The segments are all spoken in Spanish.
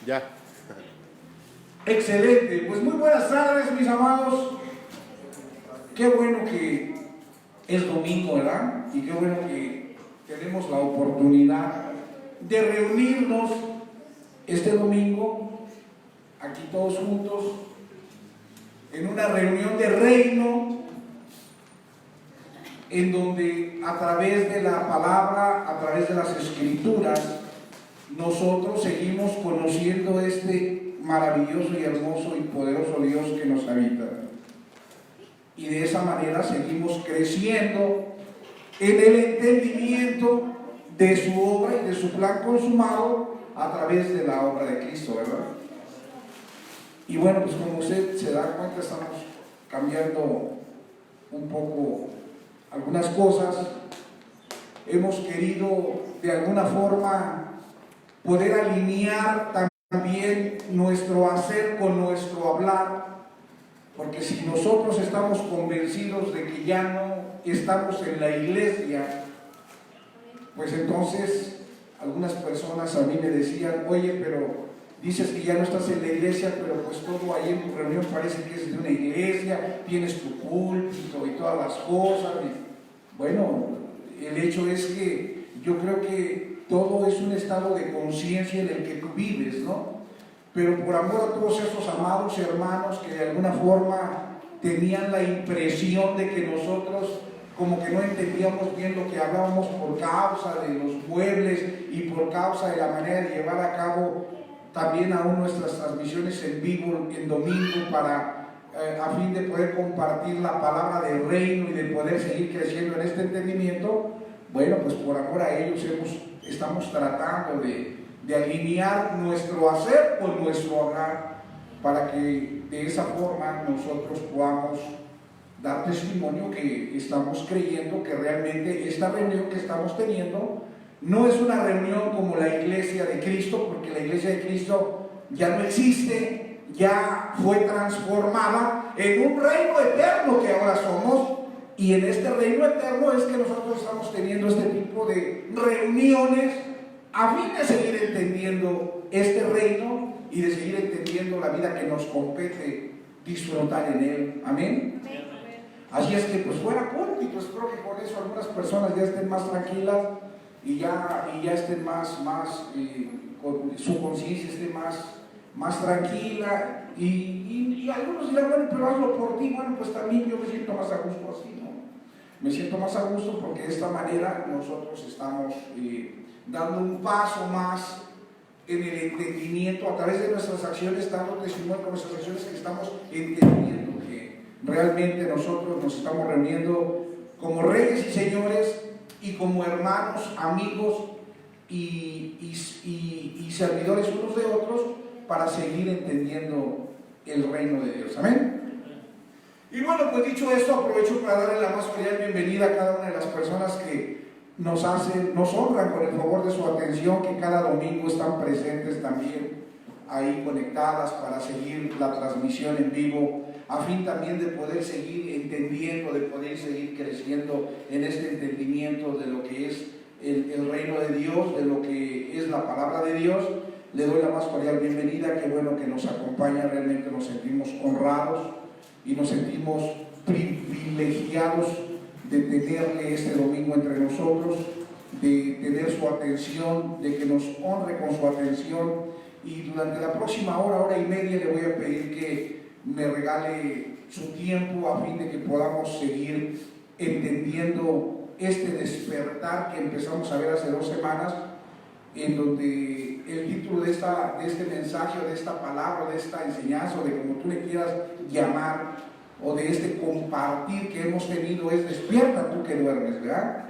Ya. Excelente, pues muy buenas tardes, mis amados. Qué bueno que es domingo, ¿verdad? Y qué bueno que tenemos la oportunidad de reunirnos este domingo, aquí todos juntos, en una reunión de reino, en donde a través de la palabra, a través de las escrituras, nosotros seguimos conociendo este maravilloso y hermoso y poderoso Dios que nos habita. Y de esa manera seguimos creciendo en el entendimiento de su obra y de su plan consumado a través de la obra de Cristo, ¿verdad? Y bueno, pues como usted se da cuenta, estamos cambiando un poco algunas cosas. Hemos querido de alguna forma poder alinear también nuestro hacer con nuestro hablar, porque si nosotros estamos convencidos de que ya no estamos en la iglesia, pues entonces algunas personas a mí me decían: oye, pero dices que ya no estás en la iglesia, pero pues todo ahí en tu reunión parece que es de una iglesia, tienes tu púlpito y todas las cosas. Y bueno, el hecho es que yo creo que todo es un estado de conciencia en el que tú vives, ¿no? Pero por amor a todos esos amados hermanos que de alguna forma tenían la impresión de que nosotros como que no entendíamos bien lo que hablábamos por causa de los muebles y por causa de la manera de llevar a cabo también aún nuestras transmisiones en vivo en domingo para a fin de poder compartir la palabra del reino y de poder seguir creciendo en este entendimiento. Bueno, pues por amor a ellos estamos tratando de alinear nuestro hacer con nuestro hablar, para que de esa forma nosotros podamos dar testimonio que estamos creyendo que realmente esta reunión que estamos teniendo no es una reunión como la iglesia de Cristo, porque la iglesia de Cristo ya no existe, ya fue transformada en un reino eterno que ahora somos. Y en este reino eterno es que nosotros estamos teniendo este tipo de reuniones a fin de seguir entendiendo este reino y de seguir entendiendo la vida que nos compete disfrutar en él. Amén. Así es que pues fuera corto, y pues espero que con eso algunas personas ya estén más tranquilas y ya estén más con su conciencia esté más tranquila, y algunos dirán: bueno, pero hazlo por ti. Bueno, pues también yo me siento más a gusto así, ¿no? Me siento más a gusto porque de esta manera nosotros estamos dando un paso más en el entendimiento a través de nuestras acciones, dando testimonio con nuestras acciones que estamos entendiendo que realmente nosotros nos estamos reuniendo como reyes y señores y como hermanos, amigos y servidores unos de otros para seguir entendiendo el reino de Dios. Amén. Y bueno, pues dicho esto, aprovecho para darle la más cordial bienvenida a cada una de las personas que nos honran con el favor de su atención, que cada domingo están presentes también ahí conectadas para seguir la transmisión en vivo, a fin también de poder seguir entendiendo, de poder seguir creciendo en este entendimiento de lo que es el reino de Dios, de lo que es la palabra de Dios. Le doy la más cordial bienvenida, qué bueno que nos acompaña, realmente nos sentimos honrados y nos sentimos privilegiados de tenerle este domingo entre nosotros, de tener su atención, de que nos honre con su atención. Y durante la próxima hora y media le voy a pedir que me regale su tiempo a fin de que podamos seguir entendiendo este despertar que empezamos a ver hace 2 semanas, en donde el título de este mensaje, o de esta palabra, de esta enseñanza, o de como tú le quieras llamar, o de este compartir que hemos tenido, es despierta tú que duermes, ¿verdad?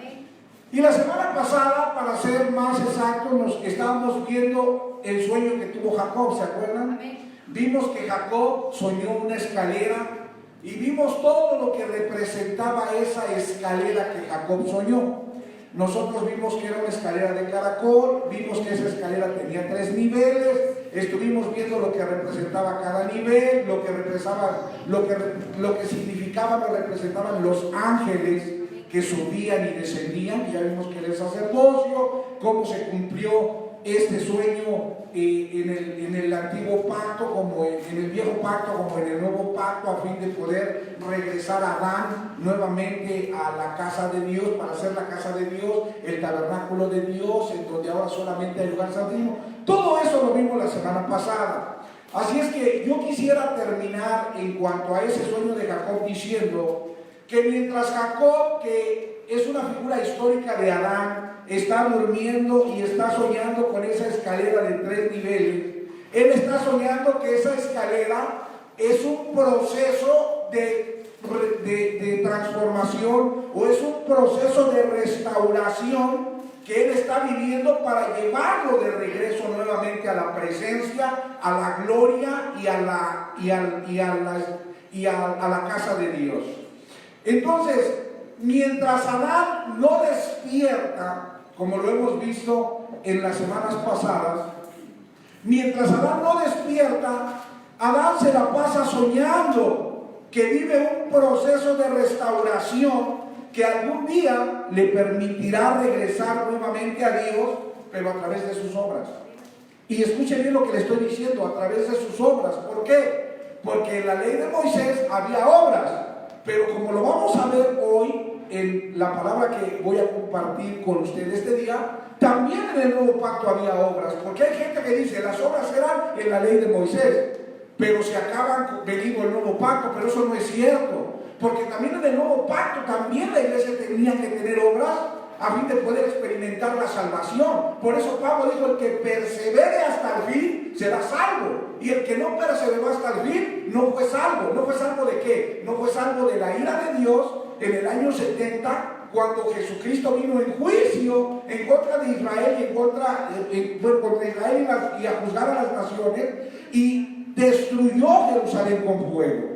Y la semana pasada, para ser más exactos, nos estábamos viendo el sueño que tuvo Jacob, ¿se acuerdan? Vimos que Jacob soñó una escalera y vimos todo lo que representaba esa escalera que Jacob soñó. Nosotros vimos que era una escalera de caracol, vimos que esa escalera tenía 3 niveles, estuvimos viendo lo que representaba cada nivel, lo que significaban, lo representaban los ángeles que subían y descendían, y ya vimos que era el sacerdocio, cómo se cumplió este sueño en el antiguo pacto, como en el viejo pacto, como en el nuevo pacto, a fin de poder regresar a Adán nuevamente a la casa de Dios, para hacer la casa de Dios, el tabernáculo de Dios, en donde ahora solamente hay lugar santísimo. Todo eso lo vimos la semana pasada. Así es que yo quisiera terminar en cuanto a ese sueño de Jacob diciendo que mientras Jacob, que es una figura histórica de Adán, está durmiendo y está soñando con esa escalera de 3 niveles, él está soñando que esa escalera es un proceso de transformación, o es un proceso de restauración que él está viviendo para llevarlo de regreso nuevamente a la presencia, a la gloria y a la casa de Dios. Entonces, mientras Adán no despierta, como lo hemos visto en las semanas pasadas, mientras Adán no despierta, Adán se la pasa soñando que vive un proceso de restauración que algún día le permitirá regresar nuevamente a Dios, pero a través de sus obras. Y escuchen bien lo que le estoy diciendo, a través de sus obras. ¿Por qué? Porque en la ley de Moisés había obras, pero como lo vamos a ver hoy en la palabra que voy a compartir con ustedes este día, también en el nuevo pacto había obras, porque hay gente que dice las obras eran en la ley de Moisés, pero se acaban venido el nuevo pacto, pero eso no es cierto, porque también en el nuevo pacto también la iglesia tenía que tener obras a fin de poder experimentar la salvación. Por eso Pablo dijo: el que persevere hasta el fin será salvo, y el que no perseveró hasta el fin no fue salvo. ¿No fue salvo de qué? No fue salvo de la ira de Dios en el año 70, cuando Jesucristo vino en juicio en contra de Israel, contra Israel y a juzgar a las naciones, y destruyó Jerusalén con fuego.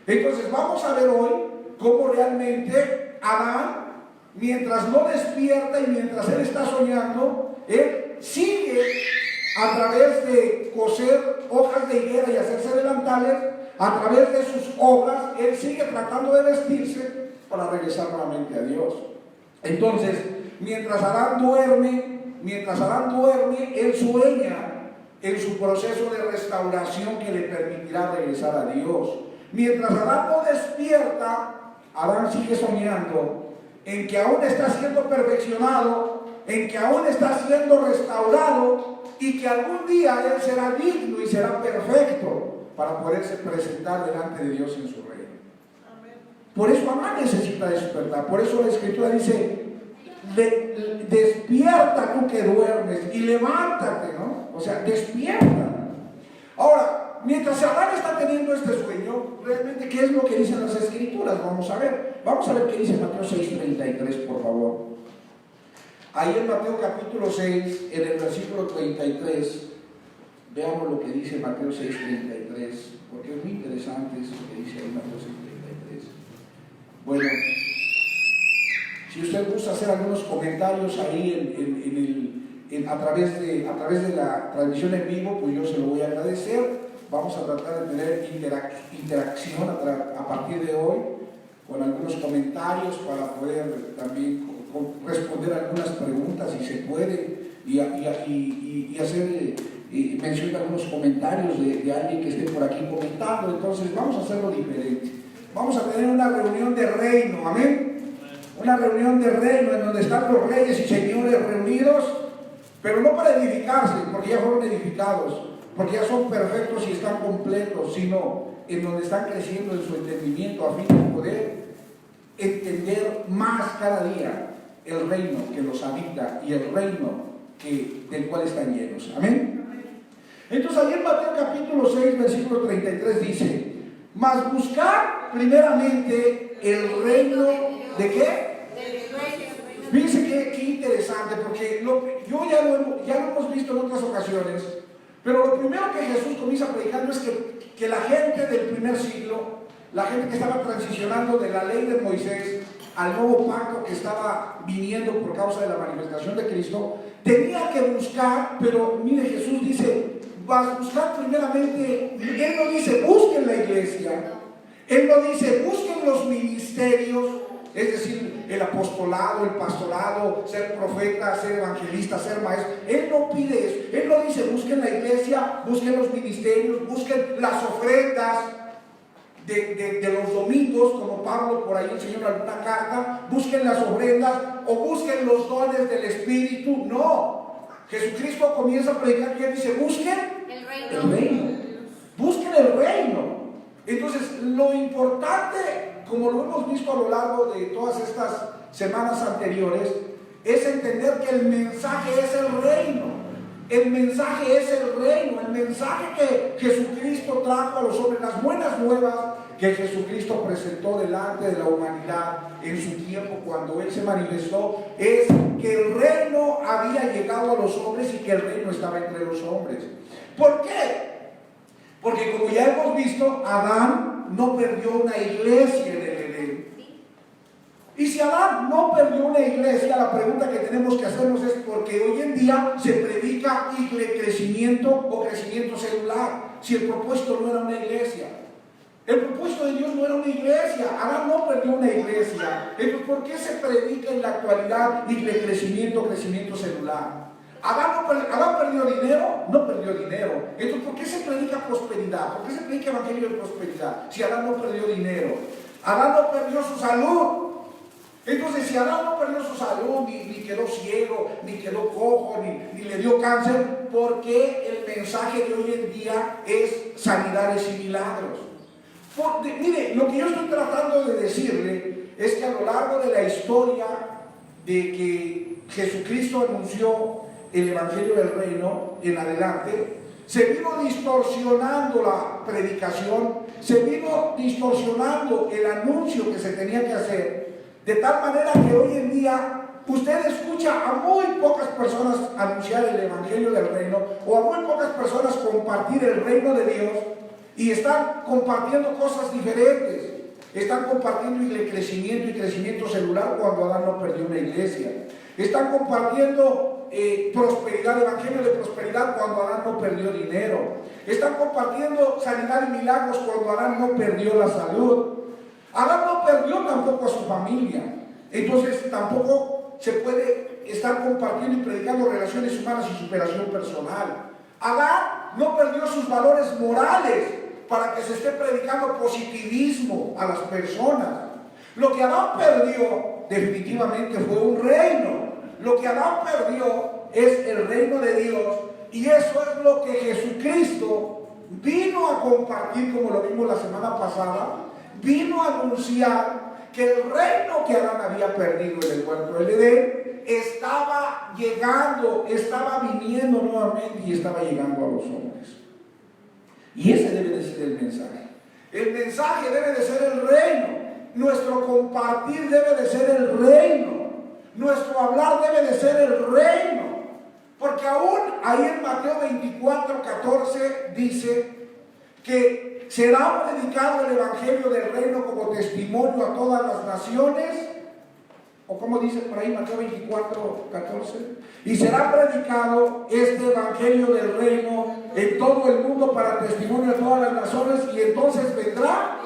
Entonces vamos a ver hoy cómo realmente Adán, mientras no despierta y mientras él está soñando, él sigue a través de coser hojas de higuera y hacerse delantales, a través de sus obras, él sigue tratando de vestirse para regresar nuevamente a Dios. Entonces, mientras Adán duerme, él sueña en su proceso de restauración que le permitirá regresar a Dios. Mientras Adán no despierta, Adán sigue soñando en que aún está siendo perfeccionado, en que aún está siendo restaurado, y que algún día él será digno y será perfecto para poderse presentar delante de Dios en su reino. Por eso Adán necesita despertar. Por eso la Escritura dice: despierta tú que duermes y levántate, ¿no? O sea, despierta. Ahora, mientras Adán está teniendo este sueño, realmente, ¿qué es lo que dicen las Escrituras? Vamos a ver qué dice Mateo 6:33, por favor. Ahí en Mateo capítulo 6, en el versículo 33, veamos lo que dice Mateo 6:33, porque es muy interesante eso que dice ahí Mateo 6:33. Bueno, si usted gusta hacer algunos comentarios ahí a través de la transmisión en vivo, pues yo se lo voy a agradecer. Vamos a tratar de tener interacción a partir de hoy con algunos comentarios para poder también responder algunas preguntas, si se puede, y hacer mención de algunos comentarios de alguien que esté por aquí comentando. Entonces vamos a hacerlo diferente. Vamos a tener una reunión de reino, amén. Una reunión de reino en donde están los reyes y señores reunidos, pero no para edificarse, porque ya fueron edificados, porque ya son perfectos y están completos, sino en donde están creciendo en su entendimiento a fin de poder entender más cada día el reino que los habita y el reino del cual están llenos. Amén. Entonces ahí en Mateo capítulo 6 versículo 33 dice: mas buscar primeramente el reino ¿de qué? Fíjense qué interesante, porque ya lo hemos visto en otras ocasiones, pero lo primero que Jesús comienza predicando es que la gente del primer siglo, la gente que estaba transicionando de la ley de Moisés al nuevo pacto que estaba viniendo por causa de la manifestación de Cristo, tenía que buscar. Pero mire, Jesús dice: vas a buscar primeramente. Él no dice busquen la iglesia, Él no dice busquen los ministerios, es decir, el apostolado, el pastorado, ser profeta, ser evangelista, ser maestro. Él no pide eso. Él no dice busquen la iglesia, busquen los ministerios, busquen las ofrendas de los domingos, como Pablo por ahí enseñó en alguna carta, busquen las ofrendas o busquen los dones del Espíritu. No, Jesucristo comienza a predicar y él dice busquen el reino. Busquen el reino. Entonces lo importante, como lo hemos visto a lo largo de todas estas semanas anteriores, es entender que el mensaje es el reino. El mensaje es el reino, el mensaje que Jesucristo trajo a los hombres, las buenas nuevas que Jesucristo presentó delante de la humanidad en su tiempo cuando Él se manifestó, es que el reino había llegado a los hombres y que el reino estaba entre los hombres. ¿Por qué? Porque como ya hemos visto, Adán no perdió una iglesia en el Edén. Y si Adán no perdió una iglesia, la pregunta que tenemos que hacernos es porque hoy en día se predica crecimiento o crecimiento celular, si el propósito no era una iglesia. El propósito de Dios no era una iglesia. Adán no perdió una iglesia. Entonces, ¿por qué se predica en la actualidad crecimiento celular? ¿Adán perdió dinero? No perdió dinero. Entonces, ¿por qué se predica prosperidad? ¿Por qué se predica evangelio de prosperidad? Si Adán no perdió dinero. Adán no perdió su salud. Entonces, si Adán no perdió su salud, ni quedó ciego, ni quedó cojo, ni le dio cáncer, ¿por qué el mensaje de hoy en día es sanidades y milagros? Mire, lo que yo estoy tratando de decirle es que a lo largo de la historia de que Jesucristo anunció el Evangelio del Reino en adelante, se vino distorsionando la predicación, se vino distorsionando el anuncio que se tenía que hacer, de tal manera que hoy en día usted escucha a muy pocas personas anunciar el Evangelio del Reino o a muy pocas personas compartir el reino de Dios y están compartiendo cosas diferentes. Están compartiendo crecimiento celular cuando Adán no perdió una iglesia. Están compartiendo prosperidad, evangelio de prosperidad cuando Adán no perdió dinero. Están compartiendo sanidad y milagros cuando Adán no perdió la salud. Adán no perdió tampoco a su familia. Entonces tampoco se puede estar compartiendo y predicando relaciones humanas y superación personal. Adán no perdió sus valores morales para que se esté predicando positivismo a las personas. Lo que Adán perdió definitivamente fue un reino. Lo que Adán perdió es el reino de Dios, y eso es lo que Jesucristo vino a compartir, como lo vimos la semana pasada. Vino a anunciar que el reino que Adán había perdido en el huerto del Edén estaba llegando, estaba viniendo nuevamente y estaba llegando a los hombres. Y ese debe de ser el mensaje. El mensaje debe de ser el reino. Nuestro compartir debe de ser el reino. Nuestro hablar debe de ser el reino. Porque aún ahí en Mateo 24:14 dice que será predicado el evangelio del reino como testimonio a todas las naciones. O como dice por ahí Mateo 24:14, y será predicado este evangelio del reino en todo el mundo para testimonio a todas las naciones, y entonces vendrá.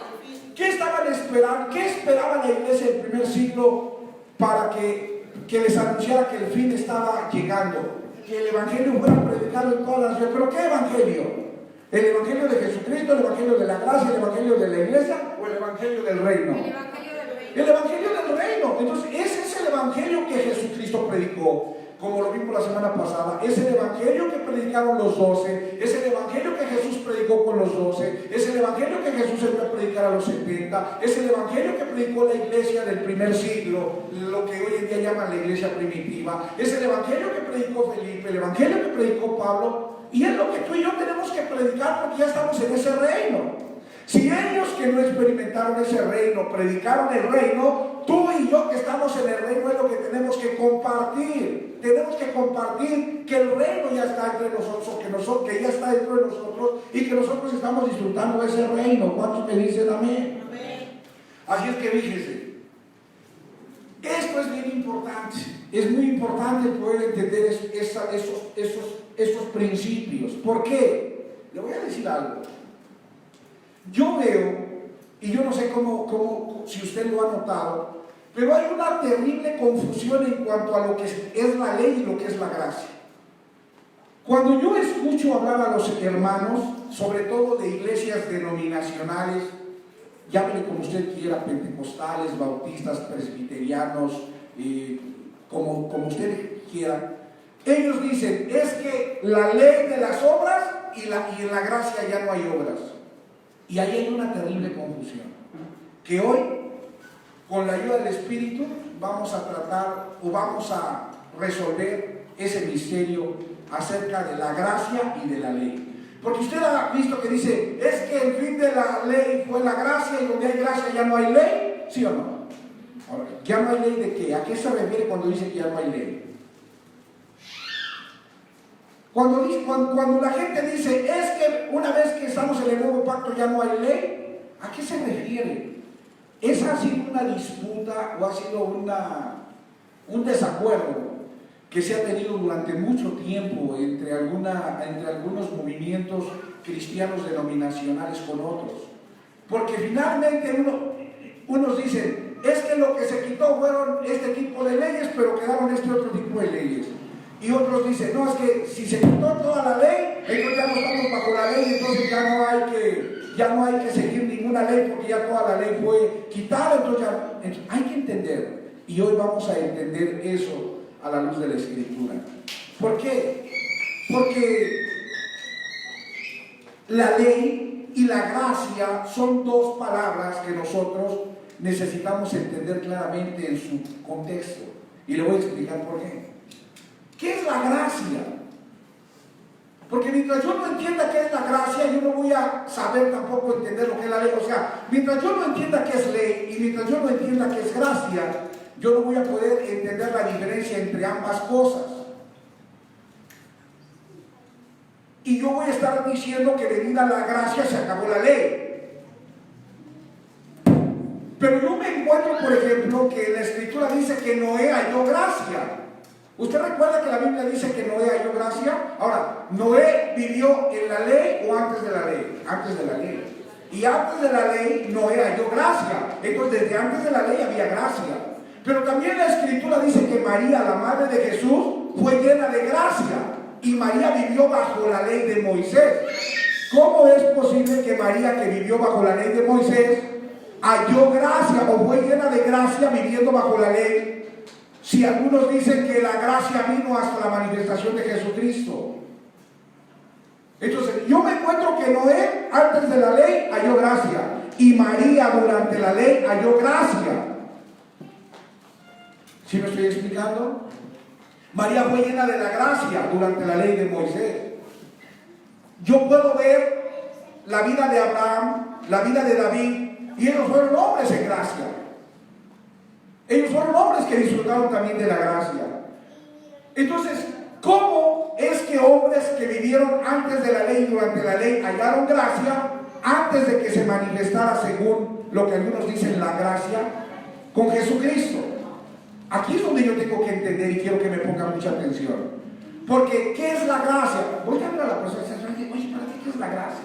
¿Qué estaban esperando? ¿Qué esperaba la iglesia del primer siglo para que les anunciara que el fin estaba llegando? Que el evangelio fuera predicado en todas las naciones. ¿Pero qué evangelio? ¿El evangelio de Jesucristo, el evangelio de la gracia, el evangelio de la iglesia o el evangelio del reino? El evangelio del reino. El evangelio del reino. Entonces ese es el evangelio que Jesucristo predicó, como lo vimos la semana pasada. Es el evangelio que predicaron los 12, es el evangelio que Jesús predicó con los 12, es el evangelio que Jesús se fue a predicar a los 70, es el evangelio que predicó la iglesia del primer siglo, lo que hoy en día llaman la iglesia primitiva, es el evangelio que predicó Felipe, el evangelio que predicó Pablo, y es lo que tú y yo tenemos que predicar porque ya estamos en ese reino. Si ellos que no experimentaron ese reino predicaron el reino, tú y yo que estamos en el reino es lo que tenemos que compartir. Tenemos que compartir que el reino ya está entre nosotros, que ya está dentro de nosotros y que nosotros estamos disfrutando de ese reino. ¿Cuántos me dicen amén? Amén. Así es que fíjense, esto es bien importante. Es muy importante poder entender esos principios. ¿Por qué? Le voy a decir algo. Yo veo, y yo no sé cómo si usted lo ha notado, Pero hay una terrible confusión en cuanto a lo que es la ley y lo que es la gracia. Cuando yo escucho hablar a los hermanos, sobre todo de iglesias denominacionales, llámele como usted quiera, pentecostales, bautistas, presbiterianos, como usted quiera, ellos dicen, es que la ley de las obras y en la gracia ya no hay obras. Y ahí hay una terrible confusión, que hoy, con la ayuda del Espíritu, vamos a tratar o vamos a resolver ese misterio acerca de la gracia y de la ley. Porque usted ha visto que dice, es que el fin de la ley fue la gracia y donde hay gracia ya no hay ley, ¿sí o no? Ahora, ¿ya no hay ley de qué? ¿A qué se refiere cuando dice que ya no hay ley? Cuando la gente dice, es que una vez que estamos en el nuevo pacto ya no hay ley, ¿a qué se refiere? ¿Esa ha sido una disputa o ha sido un desacuerdo que se ha tenido durante mucho tiempo entre algunos movimientos cristianos denominacionales con otros? Porque finalmente unos dicen, es que lo que se quitó fueron este tipo de leyes, pero quedaron este otro tipo de leyes. Y otros dicen, no, es que si se quitó toda la ley, entonces ya no estamos bajo la ley, entonces ya no hay que seguir ninguna ley porque ya toda la ley fue quitada. Entonces hay que entender, y hoy vamos a entender eso a la luz de la Escritura. ¿Por qué? Porque la ley y la gracia son dos palabras que nosotros necesitamos entender claramente en su contexto. Y le voy a explicar por qué. ¿Qué es la gracia? Porque mientras yo no entienda qué es la gracia, yo no voy a saber tampoco entender lo que es la ley. O sea, mientras yo no entienda qué es ley y mientras yo no entienda qué es gracia, yo no voy a poder entender la diferencia entre ambas cosas. Y yo voy a estar diciendo que debido a la gracia se acabó la ley. Pero yo me encuentro, por ejemplo, que la Escritura dice que Noé halló gracia. ¿Usted recuerda que la Biblia dice que Noé halló gracia? Ahora, ¿Noé vivió en la ley o antes de la ley? Antes de la ley. Y antes de la ley, Noé halló gracia. Entonces, desde antes de la ley había gracia. Pero también la Escritura dice que María, la madre de Jesús, fue llena de gracia. Y María vivió bajo la ley de Moisés. ¿Cómo es posible que María, que vivió bajo la ley de Moisés, halló gracia o fue llena de gracia viviendo bajo la ley? Si algunos dicen que la gracia vino hasta la manifestación de Jesucristo. Entonces, yo me encuentro que Noé, antes de la ley, halló gracia. Y María, durante la ley, halló gracia. ¿Sí me estoy explicando? María fue llena de la gracia durante la ley de Moisés. Yo puedo ver la vida de Abraham, la vida de David, y ellos fueron hombres en gracia. Ellos fueron hombres que disfrutaron también de la gracia. Entonces, ¿cómo es que hombres que vivieron antes de la ley y durante la ley hallaron gracia antes de que se manifestara, según lo que algunos dicen, la gracia con Jesucristo? Aquí es donde yo tengo que entender y quiero que me ponga mucha atención. Porque, ¿qué es la gracia? Voy a hablar a la persona y decir, oye, ¿para ti qué es la gracia?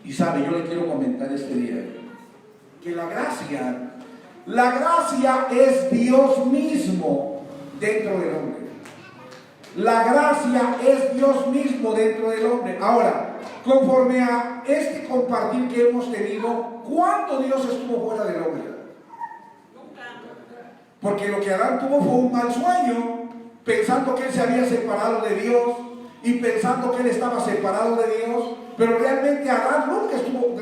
Y sabe, yo le quiero comentar este día que la gracia es Dios mismo dentro del hombre. La gracia es Dios mismo dentro del hombre. Ahora, conforme a este compartir que hemos tenido, ¿cuándo Dios estuvo fuera del hombre? Porque lo que Adán tuvo fue un mal sueño, pensando que él se había separado de Dios y pensando que él estaba separado de Dios. Pero realmente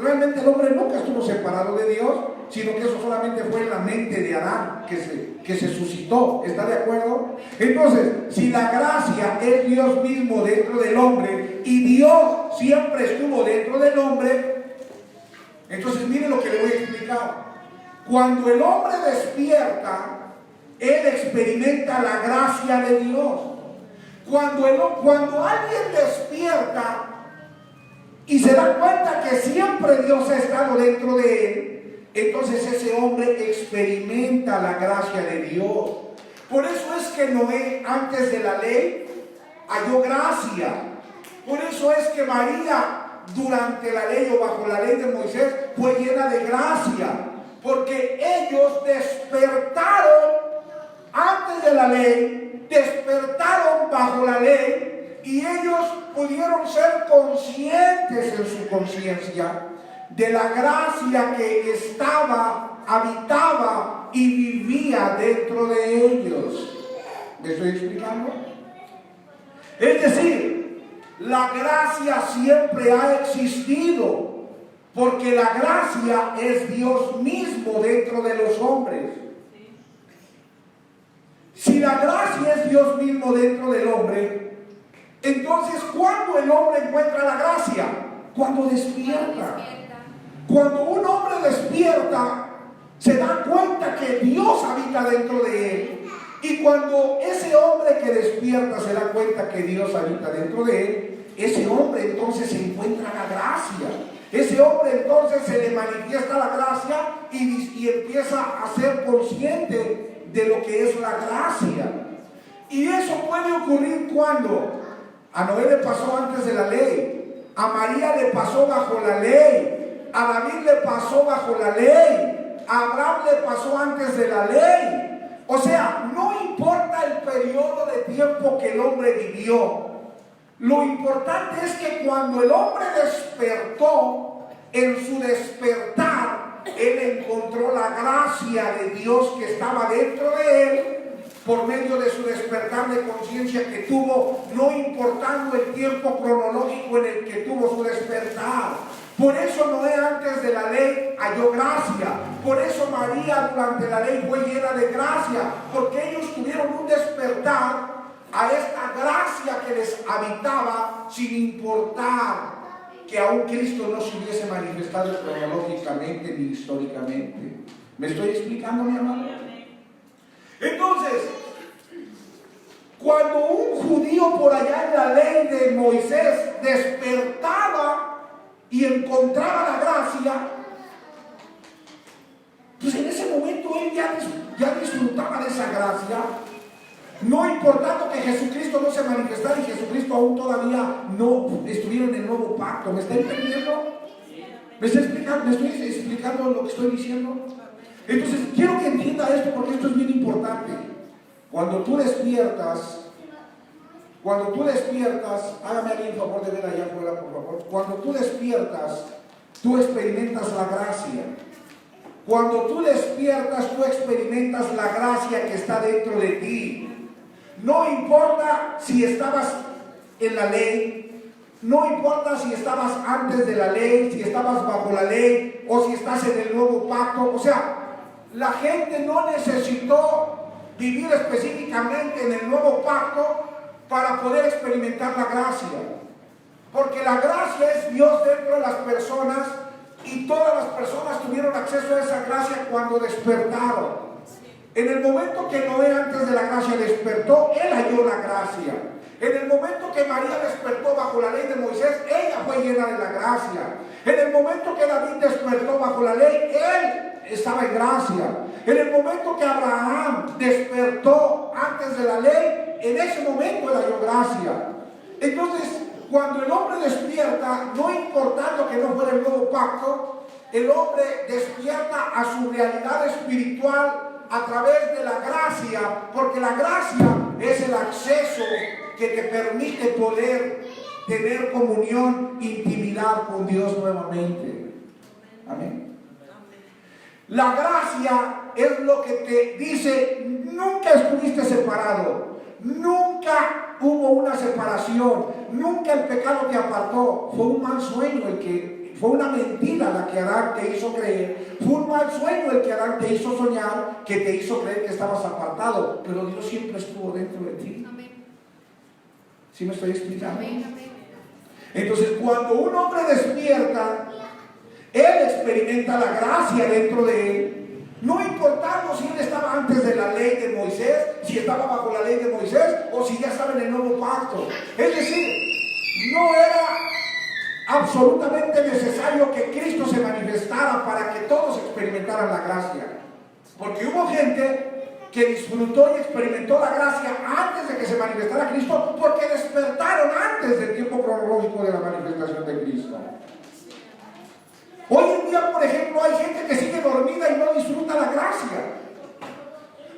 realmente el hombre nunca estuvo separado de Dios, sino que eso solamente fue en la mente de Adán que se suscitó. ¿Está de acuerdo? Entonces, si la gracia es Dios mismo dentro del hombre y Dios siempre estuvo dentro del hombre, entonces mire lo que le voy a explicar. Cuando el hombre despierta, él experimenta la gracia de Dios. Cuando alguien despierta y se da cuenta que siempre Dios ha estado dentro de él, entonces ese hombre experimenta la gracia de Dios. Por eso es que Noé, antes de la ley, halló gracia. Por eso es que María, durante la ley o bajo la ley de Moisés fue llena de gracia, porque ellos despertaron antes de la ley, despertaron bajo la ley, y ellos pudieron ser conscientes en su conciencia de la gracia que habitaba y vivía dentro de ellos. ¿Me estoy explicando? Es decir, la gracia siempre ha existido, porque la gracia es Dios mismo dentro de los hombres. Si la gracia es Dios mismo dentro del hombre, entonces ¿cuándo el hombre encuentra la gracia? Cuando despierta. Cuando un hombre despierta, se da cuenta que Dios habita dentro de él. Y cuando ese hombre que despierta se da cuenta que Dios habita dentro de él, ese hombre entonces se encuentra la gracia. Ese hombre entonces se le manifiesta la gracia y empieza a ser consciente de lo que es la gracia. Y eso puede ocurrir cuando a Noé le pasó antes de la ley, a María le pasó bajo la ley, a David le pasó bajo la ley, a Abraham le pasó antes de la ley. O sea, no importa el periodo de tiempo que el hombre vivió, lo importante es que cuando el hombre despertó, en su despertar, él encontró la gracia de Dios que estaba dentro de él, por medio de su despertar de conciencia que tuvo, no importando el tiempo cronológico en el que tuvo su despertar. Por eso Noé antes de la ley halló gracia. Por eso María durante la ley fue llena de gracia, porque ellos tuvieron un despertar a esta gracia que les habitaba, sin importar que aún Cristo no se hubiese manifestado cronológicamente ni históricamente. ¿Me estoy explicando, mi hermano? Entonces, cuando un judío por allá en la ley de Moisés despertaba y encontraba la gracia, pues en ese momento él ya disfrutaba de esa gracia, no importando que Jesucristo no se manifestara y Jesucristo aún todavía no estuviera en el nuevo pacto. ¿Me está entendiendo? ¿Me estoy explicando lo que estoy diciendo? Entonces quiero que entienda esto, porque esto es bien importante. Cuando tú despiertas, hágame alguien el favor de ver allá afuera, por favor. Cuando tú despiertas, tú experimentas la gracia. Cuando tú despiertas, tú experimentas la gracia que está dentro de ti. No importa si estabas en la ley, no importa si estabas antes de la ley, si estabas bajo la ley o si estás en el nuevo pacto. O sea, la gente no necesitó vivir específicamente en el nuevo pacto para poder experimentar la gracia, porque la gracia es Dios dentro de las personas, y todas las personas tuvieron acceso a esa gracia cuando despertaron. En el momento que Noé antes de la gracia despertó, él halló la gracia. En el momento que María despertó bajo la ley de Moisés, ella fue llena de la gracia. En el momento que David despertó bajo la ley, él estaba en gracia. En el momento que Abraham despertó antes de la ley, en ese momento él halló gracia. Entonces, cuando el hombre despierta, no importando que no fuera el nuevo pacto, el hombre despierta a su realidad espiritual a través de la gracia, porque la gracia es el acceso que te permite poder tener comunión, intimidad con Dios nuevamente. Amén. La gracia es lo que te dice: nunca estuviste separado, nunca hubo una separación, nunca el pecado te apartó. Fue un mal sueño fue una mentira la que Adán te hizo creer, fue un mal sueño el que Adán te hizo soñar, que te hizo creer que estabas apartado, pero Dios siempre estuvo dentro de ti. ¿Sí me estoy explicando? Entonces, cuando un hombre despierta, él experimenta la gracia dentro de él, no importando si él estaba antes de la ley de Moisés, si estaba bajo la ley de Moisés o si ya estaba en el nuevo pacto. Es decir, no era absolutamente necesario que Cristo se manifestara para que todos experimentaran la gracia, porque hubo gente que disfrutó y experimentó la gracia antes de que se manifestara Cristo, porque despertaron antes del tiempo cronológico de la manifestación de Cristo. Hoy en día, por ejemplo, hay gente que sigue dormida y no disfruta la gracia.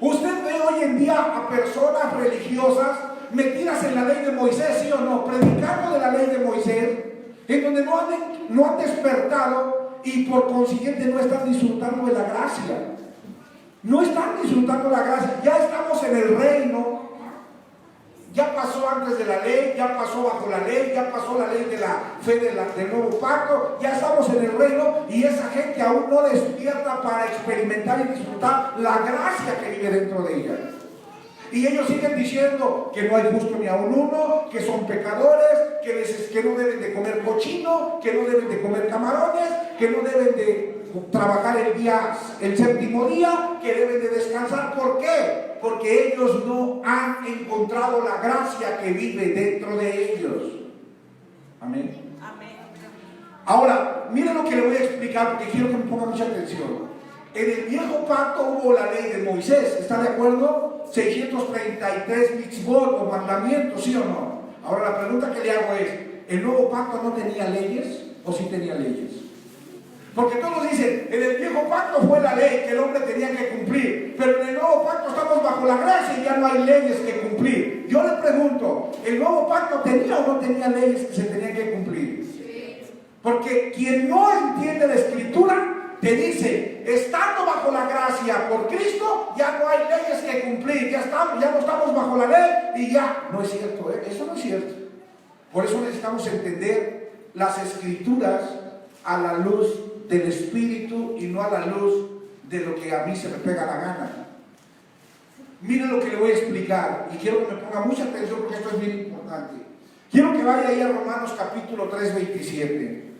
Usted ve hoy en día a personas religiosas metidas en la ley de Moisés, ¿sí o no? Predicando de la ley de Moisés, en donde no han despertado y por consiguiente no están disfrutando de la gracia. No están disfrutando la gracia. Ya estamos en el reino. Ya pasó antes de la ley, ya pasó bajo la ley, ya pasó la ley de la fe del nuevo pacto, ya estamos en el reino y esa gente aún no despierta para experimentar y disfrutar la gracia que vive dentro de ella. Y ellos siguen diciendo que no hay justo ni aún uno, que son pecadores, que no deben de comer cochino, que no deben de comer camarones, que no deben de trabajar el séptimo día, que deben de descansar. ¿Por qué? Porque ellos no han encontrado la gracia que vive dentro de ellos. Amén. Amén. Ahora, miren lo que le voy a explicar porque quiero que me ponga mucha atención. En el viejo pacto hubo la ley de Moisés, ¿está de acuerdo? 633 mitzvot o mandamientos, ¿sí o no? Ahora la pregunta que le hago es, ¿el nuevo pacto no tenía leyes o sí tenía leyes? Porque todos dicen, en el viejo pacto fue la ley que el hombre tenía que cumplir, pero en el nuevo pacto estamos bajo la gracia y ya no hay leyes que cumplir. Yo le pregunto, ¿el nuevo pacto tenía o no tenía leyes que se tenían que cumplir? Sí. Porque quien no entiende la escritura te dice, estando bajo la gracia por Cristo, ya no hay leyes que cumplir, ya no estamos bajo la ley y ya. No es cierto, eso no es cierto. Por eso necesitamos entender las escrituras a la luz del Espíritu y no a la luz de lo que a mí se me pega la gana. Miren lo que le voy a explicar y quiero que me ponga mucha atención porque esto es bien importante. Quiero que vaya ahí a Romanos capítulo 3, 27.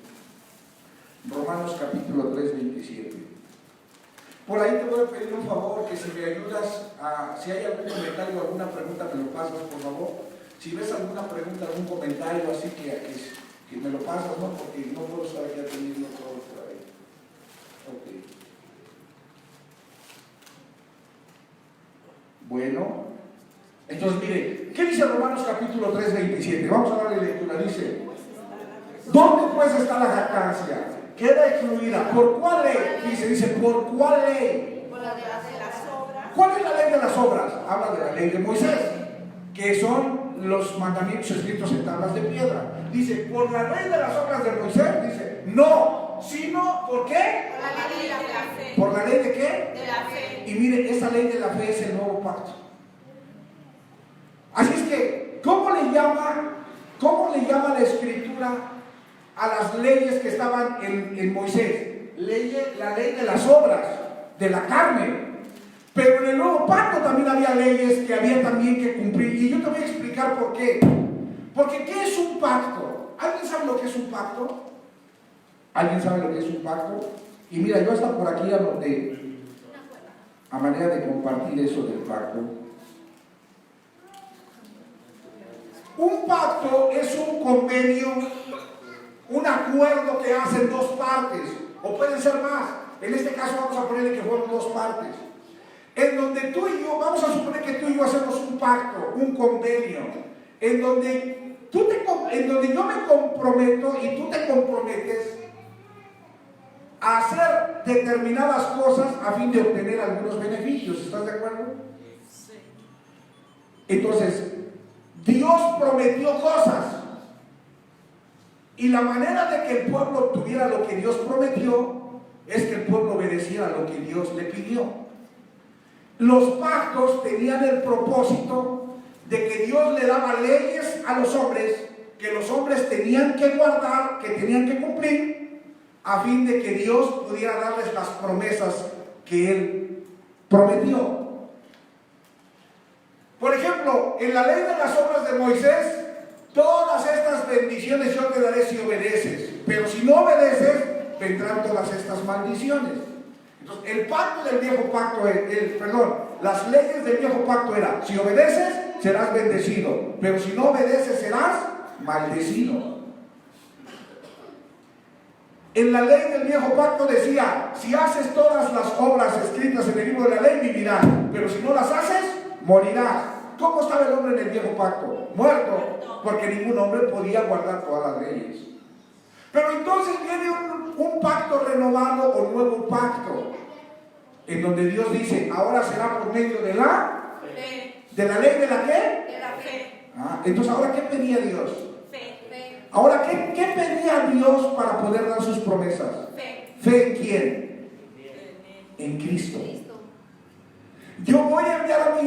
Romanos capítulo 3, 27. Por ahí te voy a pedir un favor, que si me ayudas si hay algún comentario o alguna pregunta, me lo pasas, por favor. Si ves alguna pregunta, algún comentario así que me lo pasas, ¿no? Porque no puedo estar aquí atendiendo todo por ahí. Ok. Bueno, entonces mire, ¿qué dice Romanos capítulo 3, 27? Vamos a darle lectura. Dice, ¿dónde pues está la jactancia? Queda excluida. ¿Por cuál ley? Dice, ¿por cuál ley? Por la de las obras. ¿Cuál es la ley de las obras? Habla de la ley de Moisés, que son los mandamientos escritos en tablas de piedra. Dice, por la ley de las obras de Moisés, dice, no, sino, ¿por qué? Por la ley de la fe. ¿Por la ley de qué? De la fe. Y mire, esa ley de la fe es el nuevo pacto. Así es que, ¿cómo le llama la escritura a las leyes que estaban en Moisés? La ley de las obras, de la carne. Pero en el nuevo pacto también había leyes que había también que cumplir. Y yo te voy a explicar por qué. Porque ¿qué es un pacto? ¿Alguien sabe lo que es un pacto? ¿Alguien sabe lo que es un pacto? Y mira, yo hasta por aquí anoté, a manera de compartir eso del pacto. Un pacto es un convenio, un acuerdo que hacen dos partes, o pueden ser más. En este caso vamos a ponerle que fueron dos partes. En donde tú y yo, vamos a suponer que tú y yo hacemos un pacto, un convenio, en donde yo me comprometo y tú te comprometes a hacer determinadas cosas a fin de obtener algunos beneficios. ¿Estás de acuerdo? Sí. Entonces, Dios prometió cosas y la manera de que el pueblo tuviera lo que Dios prometió es que el pueblo obedeciera lo que Dios le pidió. Los pactos tenían el propósito de que Dios le daba leyes a los hombres que los hombres tenían que guardar, que tenían que cumplir, a fin de que Dios pudiera darles las promesas que Él prometió. Por ejemplo, en la ley de las obras de Moisés, todas estas bendiciones yo te daré si obedeces, pero si no obedeces, vendrán todas estas maldiciones. Entonces, el pacto del viejo pacto, las leyes del viejo pacto eran, si obedeces, serás bendecido, pero si no obedeces, serás maldecido. En la ley del viejo pacto decía, si haces todas las obras escritas en el libro de la ley, vivirás, pero si no las haces, morirás. ¿Cómo estaba el hombre en el viejo pacto? Muerto, porque ningún hombre podía guardar todas las leyes. Pero entonces viene un pacto renovado o nuevo pacto, en donde Dios dice, ahora será por medio de la Fe. ¿de la ley de la qué? De la fe. Entonces, ¿ahora qué pedía Dios? Fe. Ahora, ¿qué pedía Dios para poder dar sus promesas? Fe. ¿Fe en quién? En Cristo. Yo voy a enviar a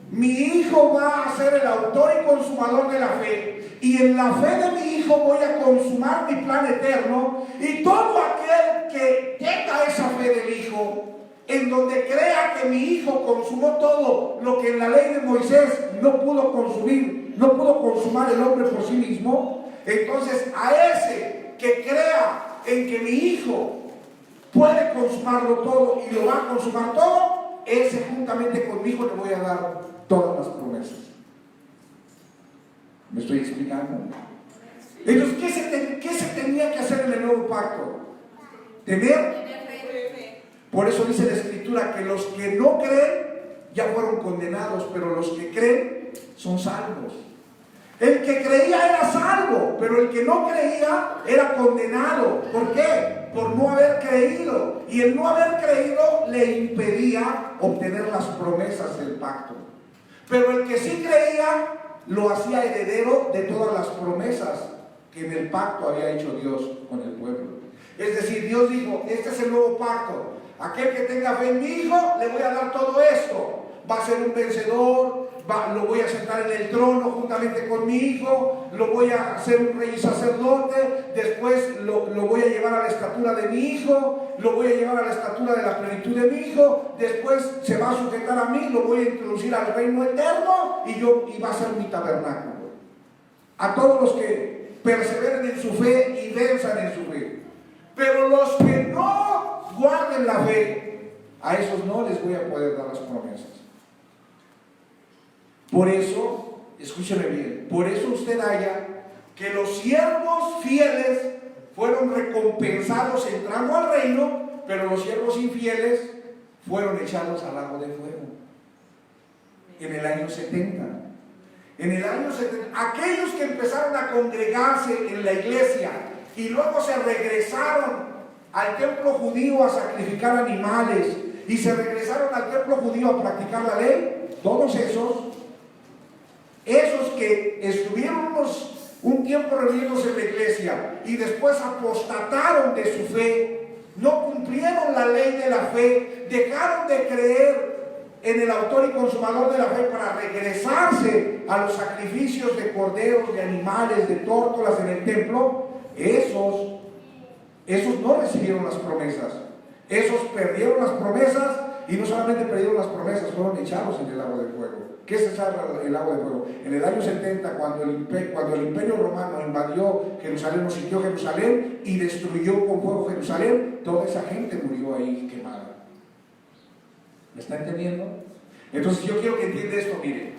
mi hijo va a ser el autor y consumador de la fe, y en la fe de mi hijo voy a consumar mi plan eterno, y todo aquel que tenga esa fe del hijo, en donde crea que mi hijo consumó todo lo que en la ley de Moisés no pudo consumar el hombre por sí mismo, entonces a ese que crea en que mi hijo puede consumarlo todo y lo va a consumar todo, ese juntamente conmigo le voy a dar todas las promesas. ¿Me estoy explicando? Entonces, ¿qué se tenía que hacer en el nuevo pacto? Tener Fe. Por eso dice la Escritura que los que no creen ya fueron condenados, pero los que creen son salvos. El que creía era salvo, pero el que no creía era condenado. ¿Por qué? Por no haber creído. Y el no haber creído le impedía obtener las promesas del pacto. Pero el que sí creía lo hacía heredero de todas las promesas que en el pacto había hecho Dios con el pueblo. Es decir, Dios dijo, este es el nuevo pacto. Aquel que tenga fe en mi hijo, le voy a dar todo esto. Va a ser un vencedor, lo voy a sentar en el trono juntamente con mi hijo, lo voy a hacer un rey y sacerdote, después lo voy a llevar a la estatura de mi hijo, lo voy a llevar a la estatura de la plenitud de mi hijo, después se va a sujetar a mí, lo voy a introducir al reino eterno y va a ser mi tabernáculo. A todos los que perseveren en su fe y venzan en su fe. Pero los que no guarden la fe, a esos no les voy a poder dar las promesas. Por eso, escúcheme bien, por eso usted halla que los siervos fieles fueron recompensados entrando al reino, pero los siervos infieles fueron echados al lago de fuego. En el año 70. En el año 70, aquellos que empezaron a congregarse en la iglesia y luego se regresaron al templo judío a sacrificar animales y se regresaron al templo judío a practicar la ley, todos esos que estuvieron un tiempo reunidos en la iglesia y después apostataron de su fe, no cumplieron la ley de la fe, dejaron de creer en el autor y consumador de la fe para regresarse a los sacrificios de corderos, de animales, de tórtolas en el templo, esos no recibieron las promesas. Esos perdieron las promesas y no solamente perdieron las promesas, fueron echados en el lago de fuego. ¿Qué es echar el lago de fuego? En el año 70, cuando el imperio romano invadió Jerusalén, o sitió Jerusalén y destruyó con fuego Jerusalén, toda esa gente murió ahí quemada. ¿Me está entendiendo? Entonces yo quiero que entienda esto, mire,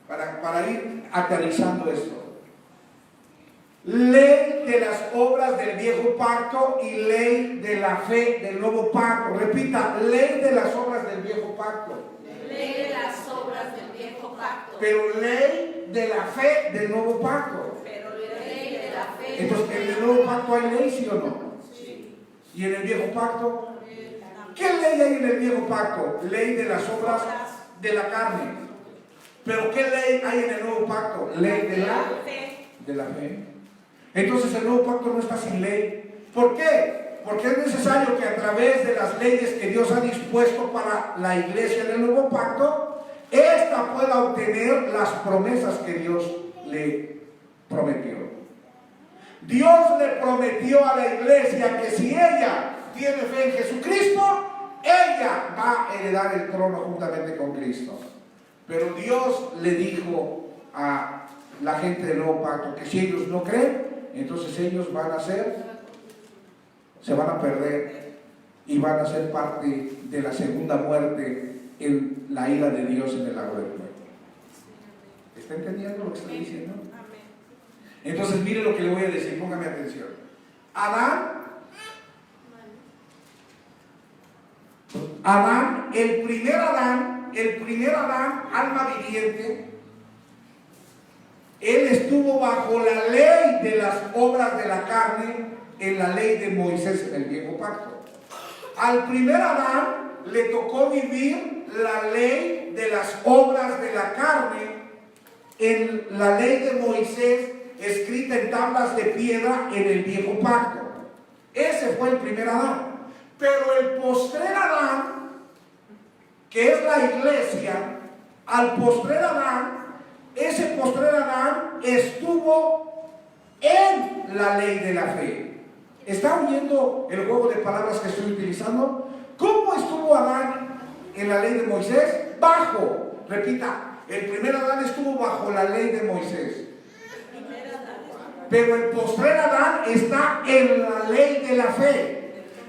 para ir aterrizando esto. Ley de las obras del viejo pacto y ley de la fe del nuevo pacto. Repita, ley de las obras del viejo pacto. Ley de las obras del viejo pacto. Pero ley de la fe del nuevo pacto. Pero ley de la fe. Entonces, ¿en el nuevo pacto hay ley, sí o no? Sí. ¿Y en el viejo pacto? ¿Qué ley hay en el viejo pacto? Ley de las obras de la carne. Pero ¿qué ley hay en el nuevo pacto? Ley de la fe. Entonces el nuevo pacto no está sin ley. ¿Por qué? Porque es necesario que a través de las leyes que Dios ha dispuesto para la iglesia del nuevo pacto, ésta pueda obtener las promesas que Dios le prometió. Dios le prometió a la iglesia que si ella tiene fe en Jesucristo, ella va a heredar el trono juntamente con Cristo. Pero Dios le dijo a la gente del nuevo pacto que si ellos no creen, entonces ellos se van a perder y van a ser parte de la segunda muerte en la ira de Dios en el lago del fuego. ¿Está entendiendo lo que estoy diciendo? Entonces mire lo que le voy a decir, póngame atención. el primer Adán, alma viviente, él estuvo bajo la ley de las obras de la carne, en la ley de Moisés en el viejo pacto. Al primer Adán le tocó vivir la ley de las obras de la carne, en la ley de Moisés, escrita en tablas de piedra en el viejo pacto. Ese fue el primer Adán. Pero el postrer Adán, que es la iglesia, al postrer Adán, ese postrer Adán estuvo en la ley de la fe. ¿Está oyendo el juego de palabras que estoy utilizando? ¿Cómo estuvo Adán en la ley de Moisés? Bajo, repita, el primer Adán estuvo bajo la ley de Moisés. Pero el postrer Adán está en la ley de la fe.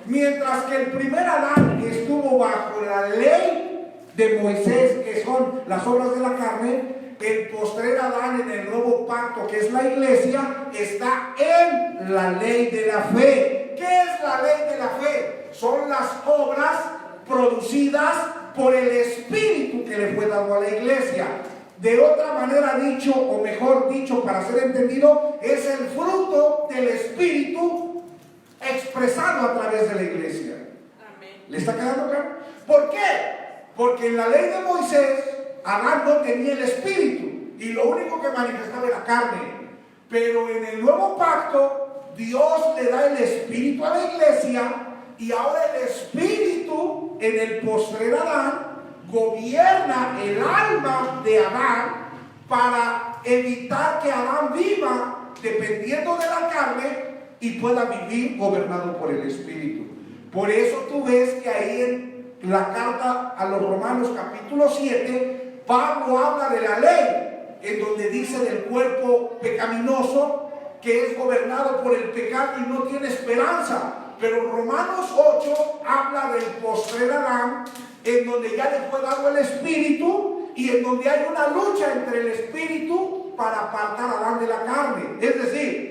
Mientras que el primer Adán estuvo bajo la ley de Moisés, que son las obras de la carne, el postrer Adán en el nuevo pacto, que es la iglesia, está en la ley de la fe. ¿Qué es la ley de la fe? Son las obras producidas por el Espíritu que le fue dado a la iglesia. De otra manera dicho, o mejor dicho, para ser entendido, es el fruto del Espíritu expresado a través de la iglesia. Amén. ¿Le está quedando claro? ¿Por qué? Porque en la ley de Moisés, Adán no tenía el Espíritu y lo único que manifestaba era carne. Pero en el nuevo pacto, Dios le da el Espíritu a la iglesia y ahora el Espíritu en el postrer Adán gobierna el alma de Adán para evitar que Adán viva dependiendo de la carne y pueda vivir gobernado por el Espíritu. Por eso tú ves que ahí en la carta a los Romanos capítulo 7, Pablo habla de la ley, en donde dice del cuerpo pecaminoso que es gobernado por el pecado y no tiene esperanza. Pero Romanos 8 habla del postrer Adán, en donde ya le fue dado el Espíritu y en donde hay una lucha entre el Espíritu para apartar a Adán de la carne. Es decir,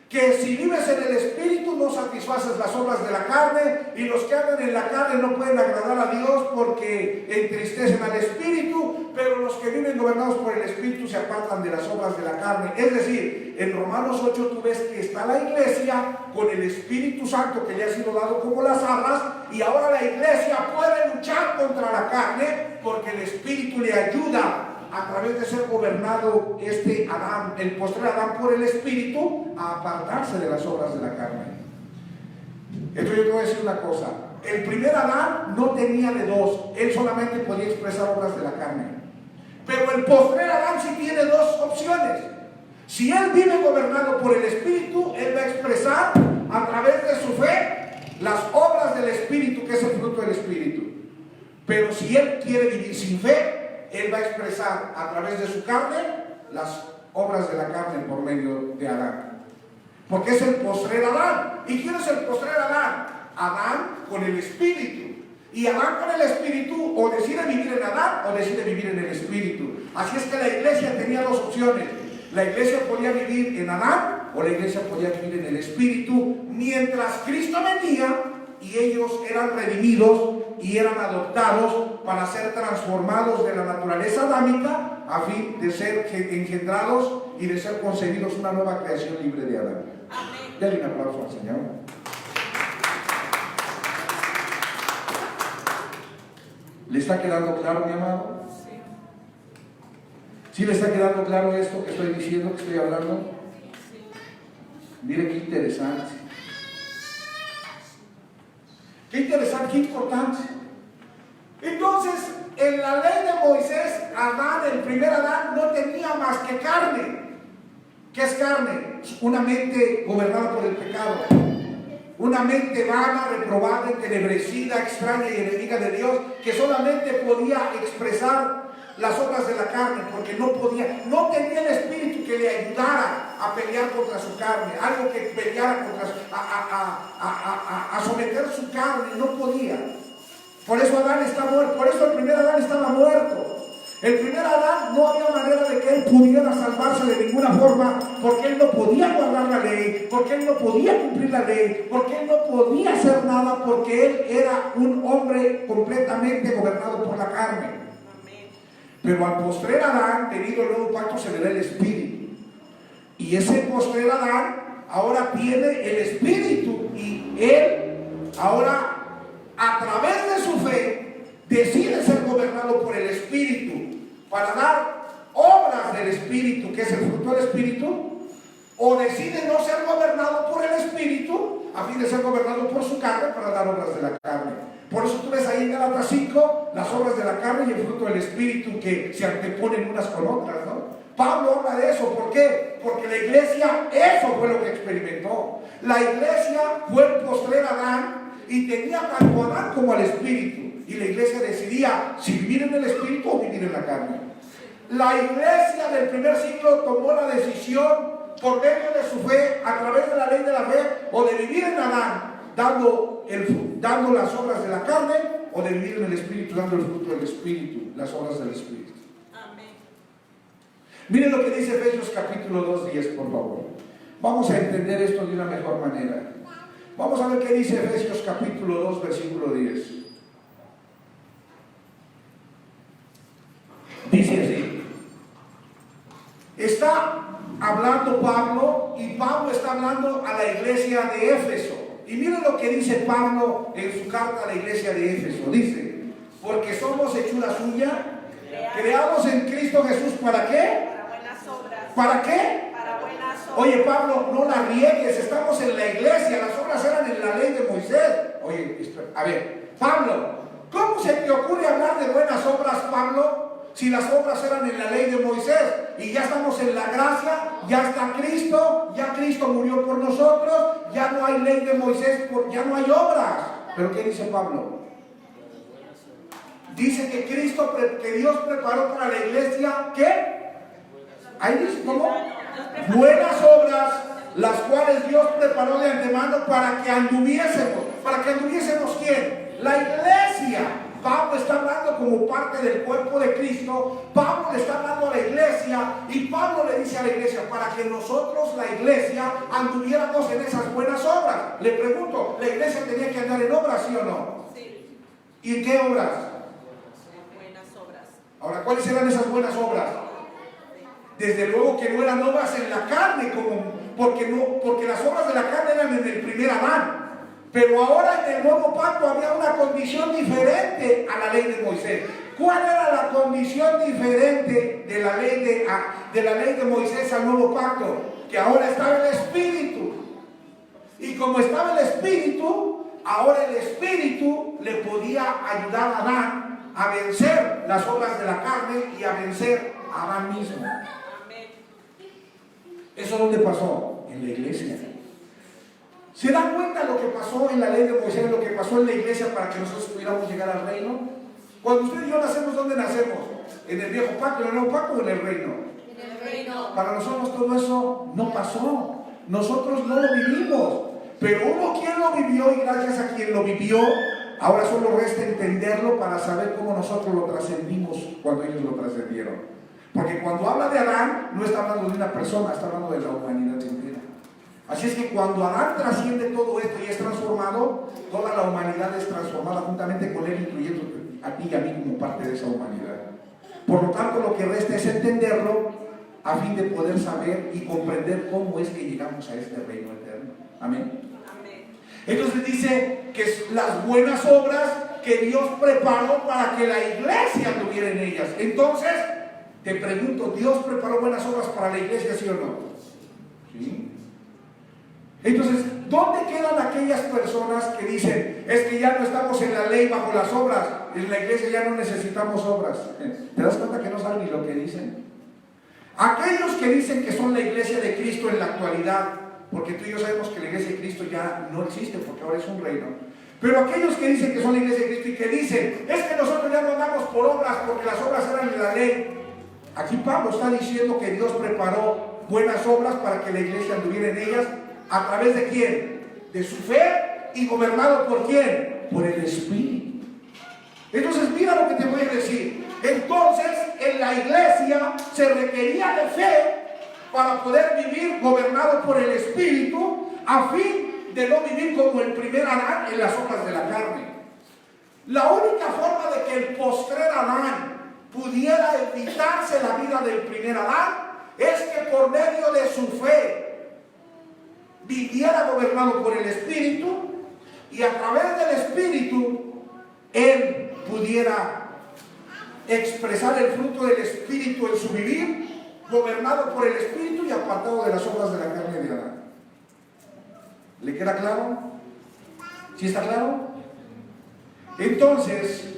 que si vives en el Espíritu no satisfaces las obras de la carne, y los que andan en la carne no pueden agradar a Dios porque entristecen al Espíritu, pero los que viven gobernados por el Espíritu se apartan de las obras de la carne. Es decir, en Romanos 8 tú ves que está la iglesia con el Espíritu Santo que le ha sido dado como las arras, y ahora la iglesia puede luchar contra la carne porque el Espíritu le ayuda a través de ser gobernado este Adán, el postrer Adán por el Espíritu, a apartarse de las obras de la carne. Entonces yo te voy a decir una cosa: el primer Adán no tenía de dos, él solamente podía expresar obras de la carne. Pero el postrer Adán sí tiene dos opciones. Si él vive gobernado por el Espíritu, él va a expresar a través de su fe las obras del Espíritu, que es el fruto del Espíritu. Pero si él quiere vivir sin fe, él va a expresar a través de su carne las obras de la carne por medio de Adán. Porque es el postrer Adán. ¿Y quién es el postrer Adán? Adán con el Espíritu. Y Adán con el Espíritu o decide vivir en Adán o decide vivir en el Espíritu. Así es que la iglesia tenía dos opciones. La iglesia podía vivir en Adán o la iglesia podía vivir en el Espíritu, mientras Cristo venía y ellos eran redimidos y eran adoptados para ser transformados de la naturaleza adámica a fin de ser engendrados y de ser concebidos una nueva creación libre de Adán. Amén. Denle un aplauso al Señor. ¿Le está quedando claro, mi amado? Sí. ¿Sí le está quedando claro esto que estoy diciendo, que estoy hablando? Sí. Mire qué interesante. Qué interesante, qué importante. Entonces, en la ley de Moisés, Adán, el primer Adán, no tenía más que carne. ¿Qué es carne? Una mente gobernada por el pecado. Una mente vana, reprobada, entenebrecida, extraña y enemiga de Dios, que solamente podía expresar las obras de la carne, porque no tenía el Espíritu que le ayudara a pelear contra su carne, algo que peleara contra a someter su carne, no podía. Por eso Adán está muerto, por eso el primer Adán estaba muerto. El primer Adán no había manera de que él pudiera salvarse de ninguna forma, porque él no podía guardar la ley, porque él no podía cumplir la ley, porque él no podía hacer nada, porque él era un hombre completamente gobernado por la carne. Pero al postrer Adán, debido al nuevo pacto, se le da el Espíritu. Y ese postrer Adán ahora tiene el Espíritu, y él ahora, a través de su fe, decide ser gobernado por el Espíritu para dar obras del Espíritu, que es el fruto del Espíritu, o decide no ser gobernado por el Espíritu a fin de ser gobernado por su carne para dar obras de la carne. Por eso tú ves ahí en Gálatas 5 las obras de la carne y el fruto del Espíritu que se anteponen unas con otras, ¿no? Pablo habla de eso. ¿Por qué? Porque la iglesia, eso fue lo que experimentó. La iglesia fue el postrer Adán y tenía tanto a Adán como al Espíritu. Y la iglesia decidía si vivir en el Espíritu o vivir en la carne. La iglesia del primer siglo tomó la decisión por medio de su fe, a través de la ley de la fe, o de vivir en Adán, dando las obras de la carne, o de vivir en el Espíritu, dando el fruto del Espíritu, las obras del Espíritu. Amén. Miren lo que dice Efesios capítulo 2:10, por favor. Vamos a entender esto de una mejor manera. Vamos a ver qué dice Efesios capítulo 2, versículo 10. Dice así. Está hablando Pablo, y Pablo está hablando a la iglesia de Éfeso. Y miren lo que dice Pablo en su carta a la iglesia de Éfeso. Dice: porque somos hechura suya, creados en Cristo Jesús. ¿Para qué? Para buenas obras. ¿Para qué? Para buenas obras. Oye, Pablo, no la riegues, estamos en la iglesia, las obras eran en la ley de Moisés. Oye, a ver, Pablo, ¿cómo se te ocurre hablar de buenas obras, Pablo? Si las obras eran en la ley de Moisés, y ya estamos en la gracia, ya está Cristo, ya Cristo murió por nosotros, ya no hay ley de Moisés, ya no hay obras. ¿Pero qué dice Pablo? Dice que que Dios preparó para la iglesia, ¿qué? Ahí dice, ¿cómo? Buenas obras, las cuales Dios preparó de antemano para que anduviésemos. ¿Para que anduviésemos quién? La iglesia. Pablo está hablando como parte del cuerpo de Cristo. Pablo le está hablando a la iglesia, y Pablo le dice a la iglesia para que nosotros, la iglesia, anduviéramos en esas buenas obras. Le pregunto, ¿la iglesia tenía que andar en obras, sí o no? Sí. ¿Y en qué obras? Buenas obras. Ahora, ¿cuáles eran esas buenas obras? Desde luego que no eran obras en la carne, porque las obras de la carne eran en el primer Adán. Pero ahora en el nuevo pacto había una condición diferente a la ley de Moisés. ¿Cuál era la condición diferente de la ley de Moisés al nuevo pacto? Que ahora estaba el Espíritu. Y como estaba el Espíritu, ahora el Espíritu le podía ayudar a Adán a vencer las obras de la carne y a vencer a Adán mismo. Amén. ¿Eso dónde pasó? En la iglesia. ¿Se dan cuenta lo que pasó en la ley de Moisés, lo que pasó en la iglesia para que nosotros pudiéramos llegar al reino? Cuando usted y yo nacemos, ¿dónde nacemos? ¿En el viejo pacto, en el nuevo pacto o en el reino? En el reino. Para nosotros todo eso no pasó. Nosotros no lo vivimos. Pero hubo quien lo vivió, y gracias a quien lo vivió, ahora solo resta entenderlo para saber cómo nosotros lo trascendimos cuando ellos lo trascendieron. Porque cuando habla de Adán, no está hablando de una persona, está hablando de la humanidad entera. Así es que cuando Adán trasciende todo esto y es transformado, toda la humanidad es transformada juntamente con él, incluyendo a ti y a mí como parte de esa humanidad. Por lo tanto, lo que resta es entenderlo a fin de poder saber y comprender cómo es que llegamos a este reino eterno. Amén. Amén. Entonces dice que las buenas obras que Dios preparó para que la iglesia anduviera en ellas. Entonces, te pregunto, ¿Dios preparó buenas obras para la iglesia, sí o no? Sí. Entonces, ¿dónde quedan aquellas personas que dicen, es que ya no estamos en la ley bajo las obras, en la iglesia ya no necesitamos obras? ¿Te das cuenta que no saben ni lo que dicen? Aquellos que dicen que son la iglesia de Cristo en la actualidad, porque tú y yo sabemos que la iglesia de Cristo ya no existe porque ahora es un reino. Pero aquellos que dicen que son la iglesia de Cristo y que dicen, es que nosotros ya no andamos por obras porque las obras eran de la ley. Aquí Pablo está diciendo que Dios preparó buenas obras para que la iglesia anduviera en ellas. ¿A través de quién? De su fe, y gobernado por quién? Por el Espíritu. Entonces mira lo que te voy a decir. Entonces en la iglesia se requería de fe para poder vivir gobernado por el Espíritu, a fin de no vivir como el primer Adán en las obras de la carne. La única forma de que el postrer Adán pudiera evitarse la vida del primer Adán es que por medio de su fe viviera gobernado por el Espíritu, y a través del Espíritu él pudiera expresar el fruto del Espíritu en su vivir, gobernado por el Espíritu y apartado de las obras de la carne de Adán. ¿Le queda claro? ¿Sí está claro? Entonces,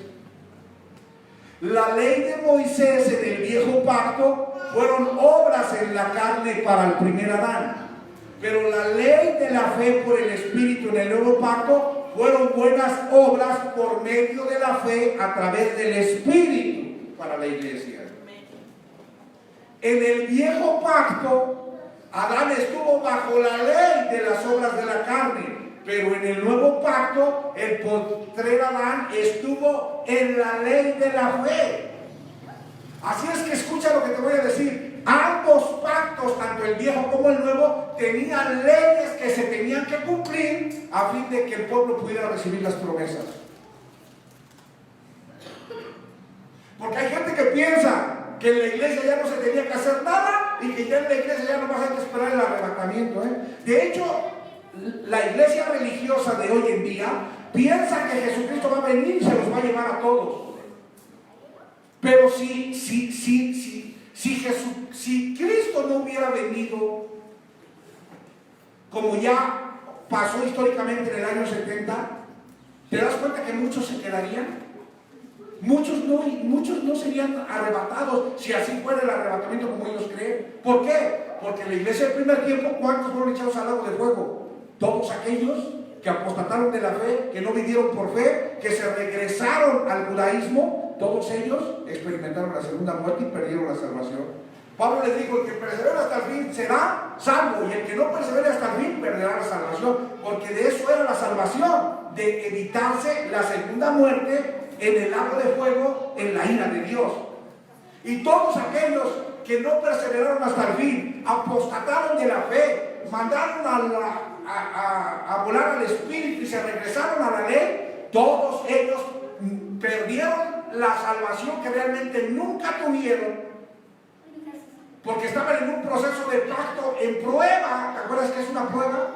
la ley de Moisés en el viejo pacto fueron obras en la carne para el primer Adán, pero la ley de la fe por el Espíritu en el nuevo pacto fueron buenas obras por medio de la fe a través del Espíritu para la iglesia. En el viejo pacto, Adán estuvo bajo la ley de las obras de la carne, pero en el nuevo pacto, el postrer Adán estuvo en la ley de la fe. Así es que escucha lo que te voy a decir. Ambos pactos, tanto el viejo como el nuevo, tenían leyes que se tenían que cumplir a fin de que el pueblo pudiera recibir las promesas. Porque hay gente que piensa que en la iglesia ya no se tenía que hacer nada y que ya en la iglesia ya no vas a esperar el arrebatamiento. De hecho, la iglesia religiosa de hoy en día piensa que Jesucristo va a venir y se los va a llevar a todos. Pero si Cristo no hubiera venido, como ya pasó históricamente en el año 70, ¿te das cuenta que muchos se quedarían? Muchos no serían arrebatados si así fuera el arrebatamiento como ellos creen. ¿Por qué? Porque en la iglesia del primer tiempo, ¿cuántos fueron echados al lago de fuego? Todos aquellos que apostataron de la fe, que no vivieron por fe, que se regresaron al judaísmo, todos ellos experimentaron la segunda muerte y perdieron la salvación. Pablo les dijo: el que persevera hasta el fin será salvo, y el que no persevere hasta el fin perderá la salvación, porque de eso era la salvación, de evitarse la segunda muerte en el lago de fuego, en la ira de Dios. Y todos aquellos que no perseveraron hasta el fin, apostataron de la fe, mandaron a volar al Espíritu y se regresaron a la ley, todos ellos perdieron la salvación que realmente nunca tuvieron, porque estaban en un proceso de pacto en prueba. ¿Te acuerdas que es una prueba?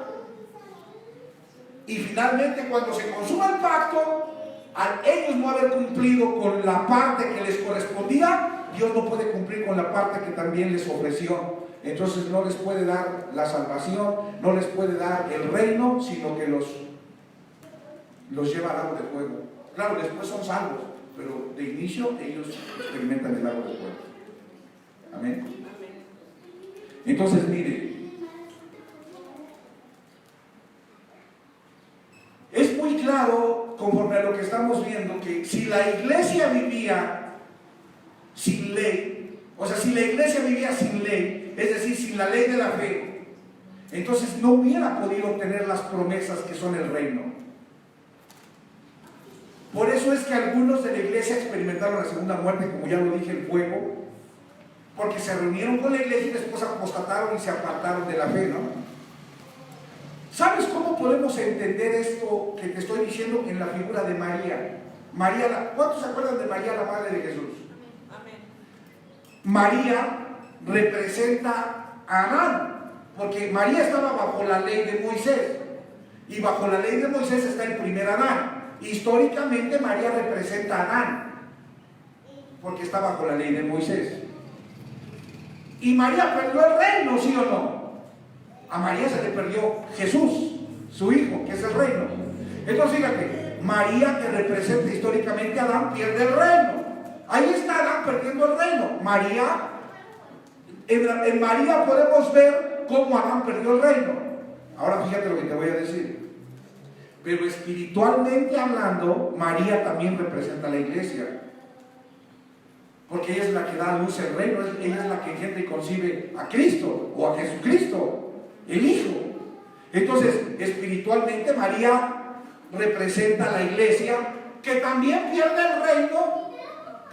Y finalmente, cuando se consuma el pacto, al ellos no haber cumplido con la parte que les correspondía, Dios no puede cumplir con la parte que también les ofreció. Entonces no les puede dar la salvación, no les puede dar el reino, sino que los lleva al lago de fuego. Claro, después son salvos, pero de inicio ellos experimentan el lago de fuego. Amén. Entonces, mire, es muy claro, conforme a lo que estamos viendo, que si la iglesia vivía sin ley, o sea, si la iglesia vivía sin ley, es decir, sin la ley de la fe, entonces no hubiera podido obtener las promesas que son el reino. Por eso es que algunos de la iglesia experimentaron la segunda muerte, como ya lo dije, el fuego, porque se reunieron con la iglesia y después apostataron y se apartaron de la fe, ¿no? ¿Sabes cómo podemos entender esto que te estoy diciendo en la figura de María? ¿Cuántos se acuerdan de María, la madre de Jesús? Amén. María representa a Adán, porque María estaba bajo la ley de Moisés, y bajo la ley de Moisés está el primer Adán. Históricamente María representa a Adán, porque está bajo la ley de Moisés. Y María perdió el reino, ¿sí o no? A María se le perdió Jesús, su hijo, que es el reino. Entonces fíjate, María, que representa históricamente a Adán, pierde el reino. Ahí está Adán perdiendo el reino. En María podemos ver cómo Adán perdió el reino. Ahora fíjate lo que te voy a decir. Pero espiritualmente hablando, María también representa a la iglesia, porque ella es la que da a luz el reino, ella es la que engendra y concibe a Cristo, o a Jesucristo, el Hijo. Entonces, espiritualmente María representa a la iglesia, que también pierde el reino,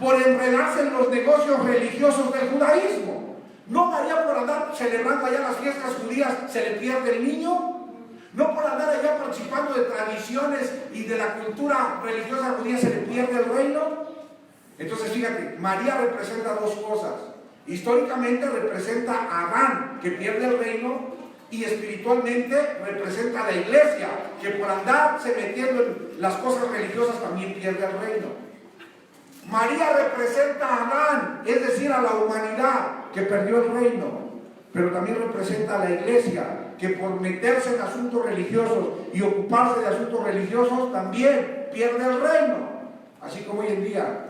por enredarse en los negocios religiosos del judaísmo. No María por andar celebrando allá las fiestas judías se le pierde el niño. No por andar allá participando de tradiciones y de la cultura religiosa judía se le pierde el reino. Entonces fíjate, María representa dos cosas. Históricamente representa a Adán, que pierde el reino, y espiritualmente representa a la iglesia, que por andarse metiendo en las cosas religiosas también pierde el reino. María representa a Adán, es decir, a la humanidad que perdió el reino, pero también representa a la iglesia, que por meterse en asuntos religiosos y ocuparse de asuntos religiosos también pierde el reino. Así como hoy en día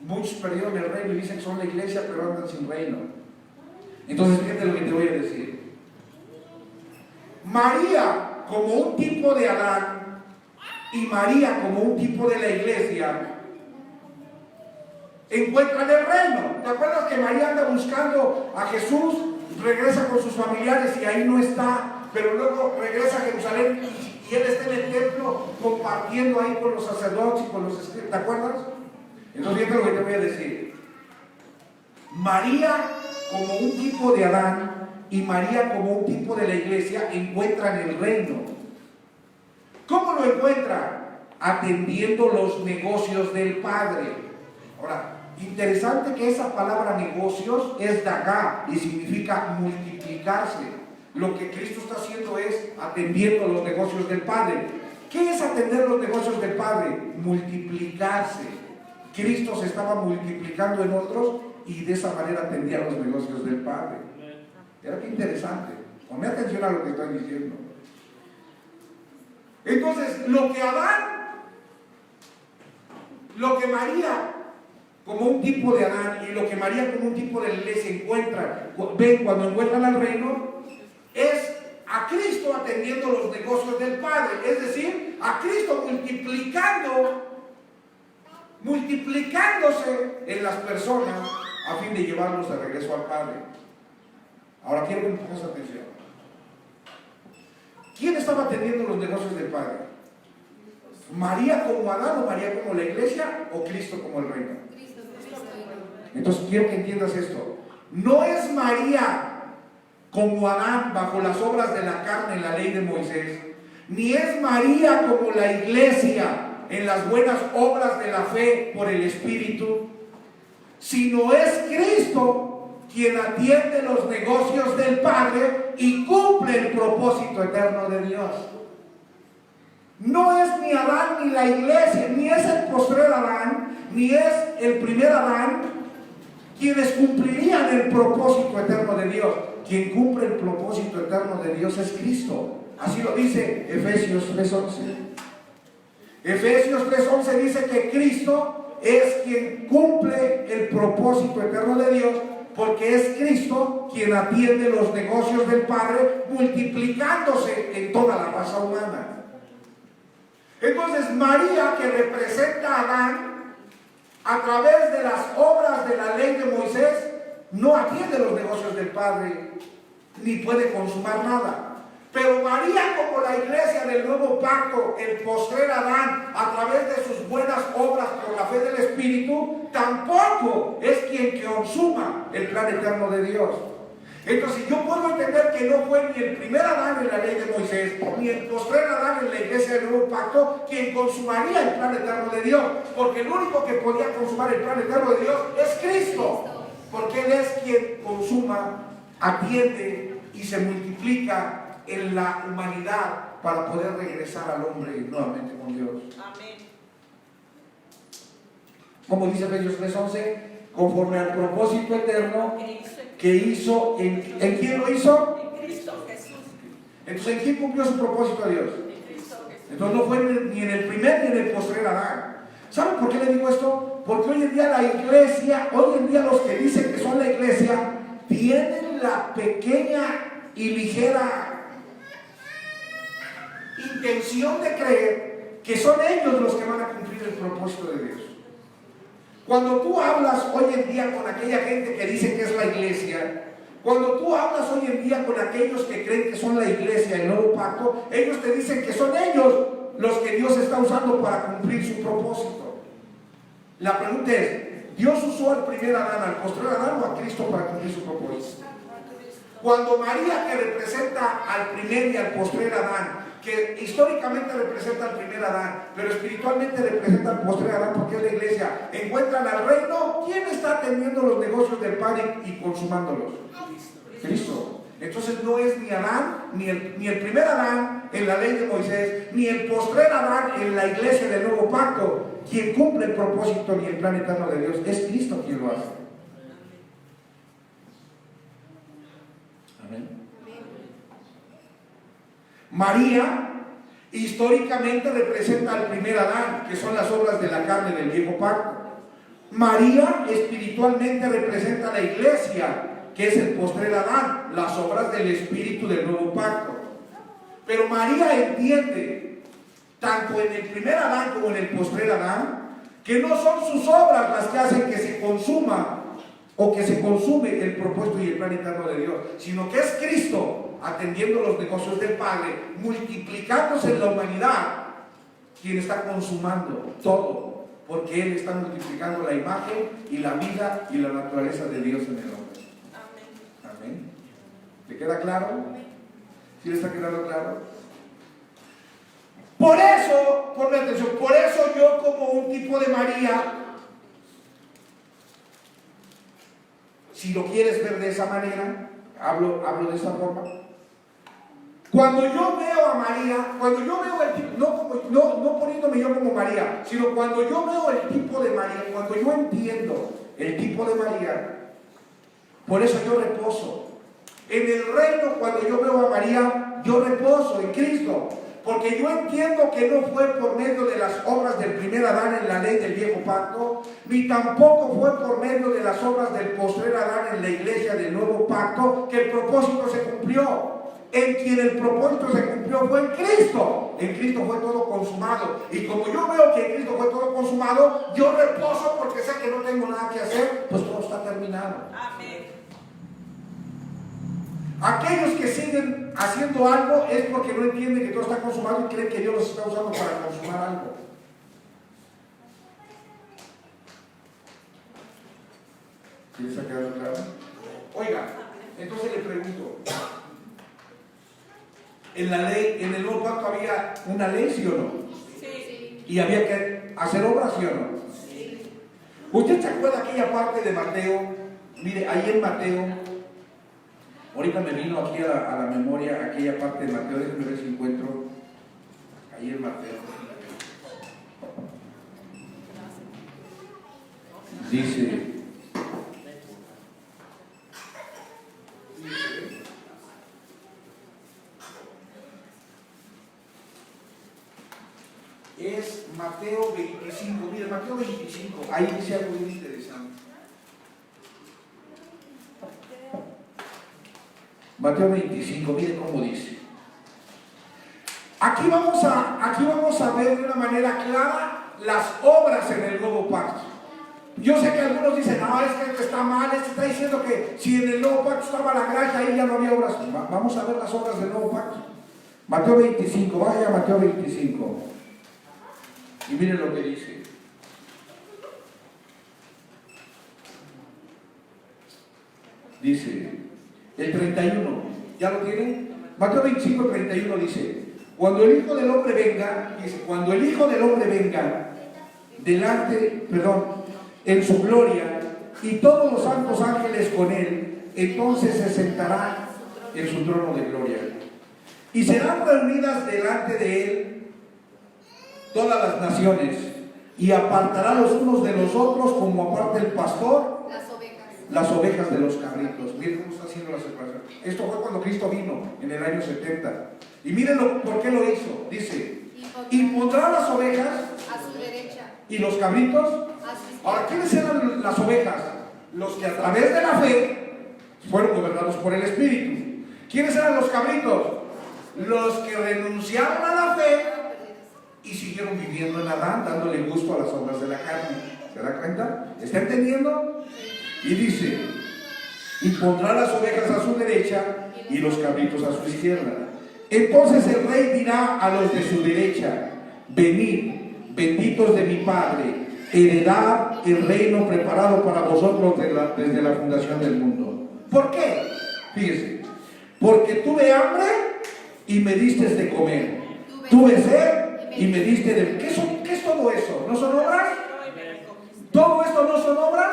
muchos perdieron el reino y dicen que son la iglesia, pero andan sin reino. Entonces fíjate lo que te voy a decir. María como un tipo de Adán y María como un tipo de la iglesia encuentran el reino. ¿Te acuerdas que María anda buscando a Jesús? Regresa con sus familiares y ahí no está, pero luego regresa a Jerusalén y él está en el templo compartiendo ahí con los sacerdotes y con los escribas. ¿Te acuerdas? Entonces fíjate lo que te voy a decir. María como un tipo de Adán y María como un tipo de la iglesia encuentran el reino. ¿Cómo lo encuentran? Atendiendo los negocios del Padre. Ahora, interesante que esa palabra negocios es dagá y significa multiplicarse. Lo que Cristo está haciendo es atendiendo los negocios del Padre. ¿Qué es atender los negocios del Padre? Multiplicarse. Cristo se estaba multiplicando en otros y de esa manera atendía los negocios del Padre. Era que interesante. Ponme atención a lo que estoy diciendo. Entonces, lo que María como un tipo de Adán y lo que María como un tipo de la iglesia encuentran, ven cuando encuentran al reino, es a Cristo atendiendo los negocios del Padre, es decir, a Cristo multiplicándose en las personas a fin de llevarlos de regreso al Padre. Ahora quiero que me pongas atención. ¿Quién estaba atendiendo los negocios del Padre? ¿María como Adán o María como la iglesia o Cristo como el reino? Entonces quiero que entiendas esto. No es María como Adán bajo las obras de la carne en la ley de Moisés, ni es María como la iglesia en las buenas obras de la fe por el Espíritu, sino es Cristo quien atiende los negocios del Padre y cumple el propósito eterno de Dios. No es ni Adán ni la iglesia, ni es el postrer Adán, ni es el primer Adán quienes cumplirían el propósito eterno de Dios. Quien cumple el propósito eterno de Dios es Cristo. Así lo dice Efesios 3:11. Efesios 3:11 dice que Cristo es quien cumple el propósito eterno de Dios, porque es Cristo quien atiende los negocios del Padre, multiplicándose en toda la raza humana. Entonces María, que representa a Adán, a través de las obras de la ley de Moisés, no atiende los negocios del Padre, ni puede consumar nada. Pero María, como la iglesia del nuevo pacto, el postrer Adán, a través de sus buenas obras por la fe del Espíritu, tampoco es quien consuma el plan eterno de Dios. Entonces yo puedo entender que no fue ni el primer Adán en la ley de Moisés, ni el postrer Adán en la iglesia del nuevo pacto quien consumaría el plan eterno de Dios, porque el único que podía consumar el plan eterno de Dios es Cristo, porque Él es quien consuma, atiende y se multiplica en la humanidad para poder regresar al hombre nuevamente con Dios. Amén. Como dice Efesios 3:11, conforme al propósito eterno que hizo, ¿en quién lo hizo? En Cristo Jesús. Entonces, ¿en quién cumplió su propósito a Dios? En Cristo Jesús. Entonces no fue ni en el primer ni en el postrer Adán. ¿Saben por qué le digo esto? Porque hoy en día la iglesia, hoy en día los que dicen que son la iglesia, tienen la pequeña y ligera intención de creer que son ellos los que van a cumplir el propósito de Dios. Cuando tú hablas hoy en día con aquella gente que dice que es la iglesia, cuando tú hablas hoy en día con aquellos que creen que son la iglesia, el nuevo pacto, ellos te dicen que son ellos los que Dios está usando para cumplir su propósito. La pregunta es, ¿Dios usó al primer Adán, al postrer Adán o a Cristo para cumplir su propósito? Cuando María, que representa al primer y al postrer Adán, que históricamente representa al primer Adán, pero espiritualmente representa al postrer Adán porque es la iglesia, encuentran al reino, ¿quién está atendiendo los negocios del Padre y consumándolos? Cristo. Entonces no es ni Adán, ni el primer Adán en la ley de Moisés, ni el postrer Adán en la iglesia del nuevo pacto, quien cumple el propósito ni el plan eterno de Dios. Es Cristo quien lo hace. Amén. María históricamente representa al primer Adán, que son las obras de la carne del viejo pacto. María espiritualmente representa a la iglesia, que es el postrer Adán, las obras del espíritu del nuevo pacto. Pero María entiende, tanto en el primer Adán como en el postrer Adán, que no son sus obras las que hacen que se consuma o que se consume el propósito y el plan eterno de Dios, sino que es Cristo atendiendo los negocios del Padre, multiplicándose en la humanidad, quien está consumando todo, porque Él está multiplicando la imagen y la vida y la naturaleza de Dios en el hombre. Amén. ¿Le queda claro? ¿Sí le está quedando claro? Por eso, ponme atención, por eso yo como un tipo de María, si lo quieres ver de esa manera, hablo de esa forma. Cuando yo veo a María, cuando yo veo el tipo, no poniéndome yo como María, sino cuando yo veo el tipo de María, cuando yo entiendo el tipo de María, por eso yo reposo. En el reino, cuando yo veo a María, yo reposo en Cristo. Porque yo entiendo que no fue por medio de las obras del primer Adán en la ley del viejo pacto, ni tampoco fue por medio de las obras del postrer Adán en la iglesia del nuevo pacto, que el propósito se cumplió. En quien el propósito se cumplió fue en Cristo. En Cristo fue todo consumado. Y como yo veo que en Cristo fue todo consumado, yo reposo porque sé que no tengo nada que hacer, pues todo está terminado. Amén. Aquellos que siguen haciendo algo es porque no entienden que todo está consumado y creen que Dios los está usando para consumar algo. ¿Sí les ha quedado claro? Oiga, entonces le pregunto, ¿en la ley, en el nuevo pacto había una ley, sí o no? Sí. ¿Y había que hacer obras, sí o no? Sí. ¿Usted se acuerda aquella parte de Mateo? Mire, ahí en Mateo, ahorita me vino aquí a la memoria aquella parte de Mateo, déjenme ver si encuentro ahí en Mateo. Dice, es Mateo 25, mire, Mateo 25, ahí dice algo muy interesante. Mateo 25, mire cómo dice. Aquí vamos a ver de una manera clara las obras en el nuevo pacto. Yo sé que algunos dicen, no, es que está mal, es que está diciendo que si en el nuevo pacto estaba la gracia, ahí ya no había obras. Vamos a ver las obras del nuevo pacto. Mateo 25, vaya a Mateo 25. Y miren lo que dice. Dice, el 31, ¿ya lo tienen? Mateo 25, 31 dice, cuando el Hijo del Hombre venga, en su gloria, y todos los santos ángeles con él, entonces se sentará en su trono de gloria. Y serán reunidas delante de él todas las naciones, y apartará los unos de los otros como aparta el pastor las ovejas de los cabritos. Miren cómo está haciendo la separación. Esto fue cuando Cristo vino en el año 70. Y miren por qué lo hizo. Dice, y pondrá las ovejas a su derecha y los cabritos a su izquierda. Ahora, ¿quiénes eran las ovejas? Los que a través de la fe fueron gobernados por el Espíritu. ¿Quiénes eran los cabritos? Los que renunciaron a la fe y siguieron viviendo en Adán, dándole gusto a las obras de la carne. ¿Se da cuenta? ¿Está entendiendo? Y dice, y pondrá las ovejas a su derecha y los cabritos a su izquierda. Entonces el rey dirá a los de su derecha, venid, benditos de mi Padre, heredar el reino preparado para vosotros desde la fundación del mundo. ¿Por qué? Fíjese, porque tuve hambre y me diste de comer, tuve sed y me diste de... ¿Qué es todo eso? ¿No son obras? ¿Todo esto no son obras?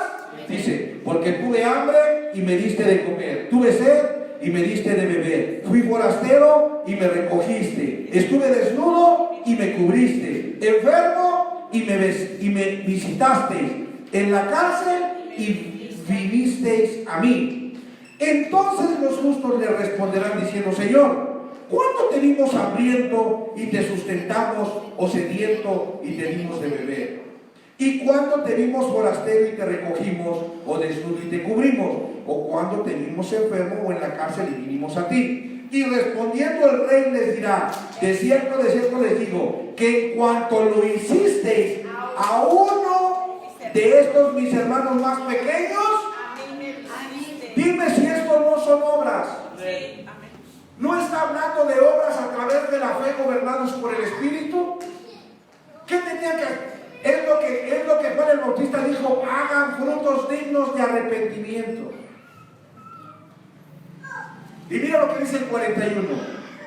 Dice, porque tuve hambre y me diste de comer, tuve sed y me diste de beber, fui forastero y me recogiste, estuve desnudo y me cubriste, enfermo y me visitasteis, en la cárcel y vinisteis a mí. Entonces los justos le responderán diciendo, Señor, ¿cuándo te vimos hambriento y te sustentamos, o sediento y te dimos de beber? ¿Y cuándo te vimos forastero y te recogimos, o desnudo y te cubrimos? ¿O cuándo te vimos enfermo o en la cárcel y vinimos a ti? Y respondiendo el rey les dirá, de cierto les digo, que en cuanto lo hicisteis a uno de estos mis hermanos más pequeños, dime si esto no son obras. ¿No está hablando de obras a través de la fe gobernados por el Espíritu? ¿Qué tenía que hacer? Es lo que Juan el Bautista dijo, hagan frutos dignos de arrepentimiento. Y mira lo que dice el 41.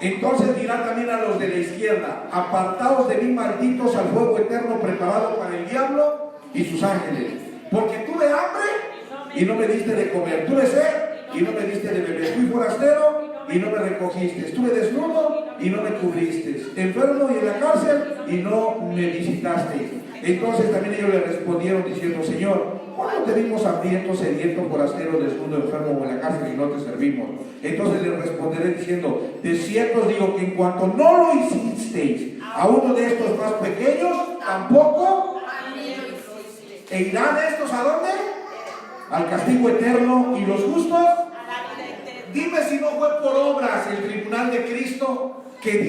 Entonces dirá también a los de la izquierda, apartaos de mí, malditos, al fuego eterno preparado para el diablo y sus ángeles. Porque tuve hambre y no me diste de comer, tuve sed y no me diste de beber, fui forastero y no me recogiste, estuve desnudo y no me cubriste, enfermo y en la cárcel y no me visitaste. Entonces también ellos le respondieron diciendo, Señor, ¿cuándo te vimos hambriento, sediento, forastero, desnudo, enfermo o en la cárcel y no te servimos? Entonces le responderé diciendo, de cierto os digo que en cuanto no lo hicisteis a uno de estos más pequeños, tampoco. ¿E irán estos a dónde? Al castigo eterno. ¿Y los justos? Dime si no fue por obras el tribunal de Cristo que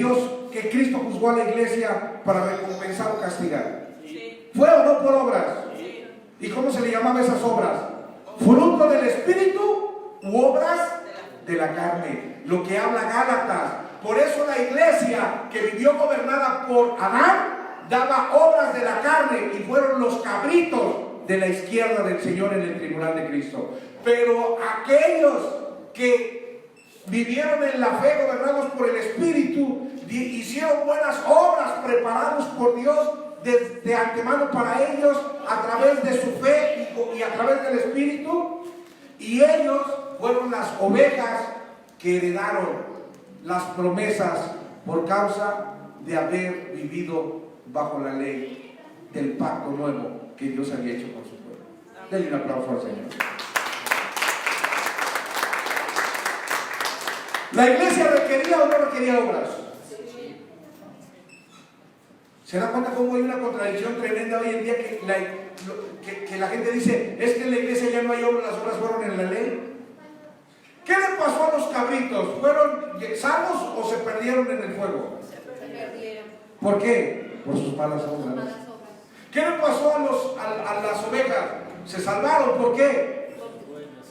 Cristo juzgó a la iglesia para recompensar o castigar. ¿Fue o no por obras? ¿Y cómo se le llamaba esas obras? Fruto del Espíritu u obras de la carne. Lo que habla Gálatas. Por eso la iglesia que vivió gobernada por Adán daba obras de la carne y fueron los cabritos de la izquierda del Señor en el tribunal de Cristo. Pero aquellos que vivieron en la fe gobernados por el Espíritu hicieron buenas obras preparados por Dios de antemano para ellos a través de su fe y a través del Espíritu, y ellos fueron las ovejas que heredaron las promesas por causa de haber vivido bajo la ley del pacto nuevo que Dios había hecho con su pueblo. Denle un aplauso al Señor. ¿La iglesia requería o no requería obras? ¿Se da cuenta cómo hay una contradicción tremenda hoy en día que la gente dice, es que en la iglesia ya no hay obras, las obras fueron en la ley? ¿Qué le pasó a los cabritos? ¿Fueron salvos o se perdieron en el fuego? Se perdieron. ¿Por qué? Por sus malas obras. ¿Qué le pasó a las ovejas? Se salvaron, ¿por qué?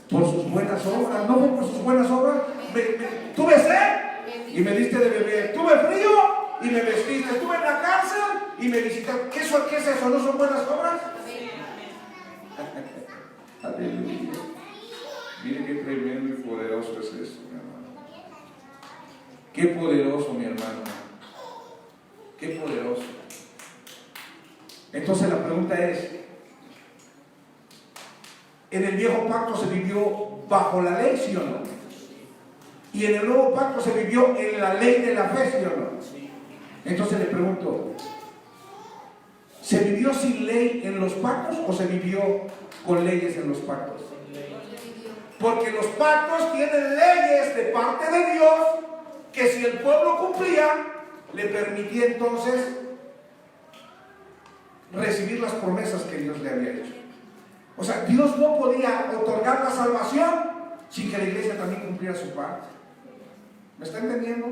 Por sus buenas obras. ¿No fue por sus buenas obras? Tuve sed y me diste de beber, tuve frío y me vestiste, estuve en la cárcel y me visitaste. ¿Qué es eso? ¿No son buenas obras? Aleluya. Mire qué tremendo y poderoso es eso, mi hermano. Qué poderoso, mi hermano. Qué poderoso. Entonces la pregunta es, ¿en el viejo pacto se vivió bajo la ley, sí o no? Y en el nuevo pacto se vivió en la ley de la fe, ¿sí o no? Entonces le pregunto, ¿se vivió sin ley en los pactos o se vivió con leyes en los pactos? Porque los pactos tienen leyes de parte de Dios que si el pueblo cumplía, le permitía entonces recibir las promesas que Dios le había hecho. O sea, Dios no podía otorgar la salvación sin que la iglesia también cumpliera su parte. ¿Me está entendiendo?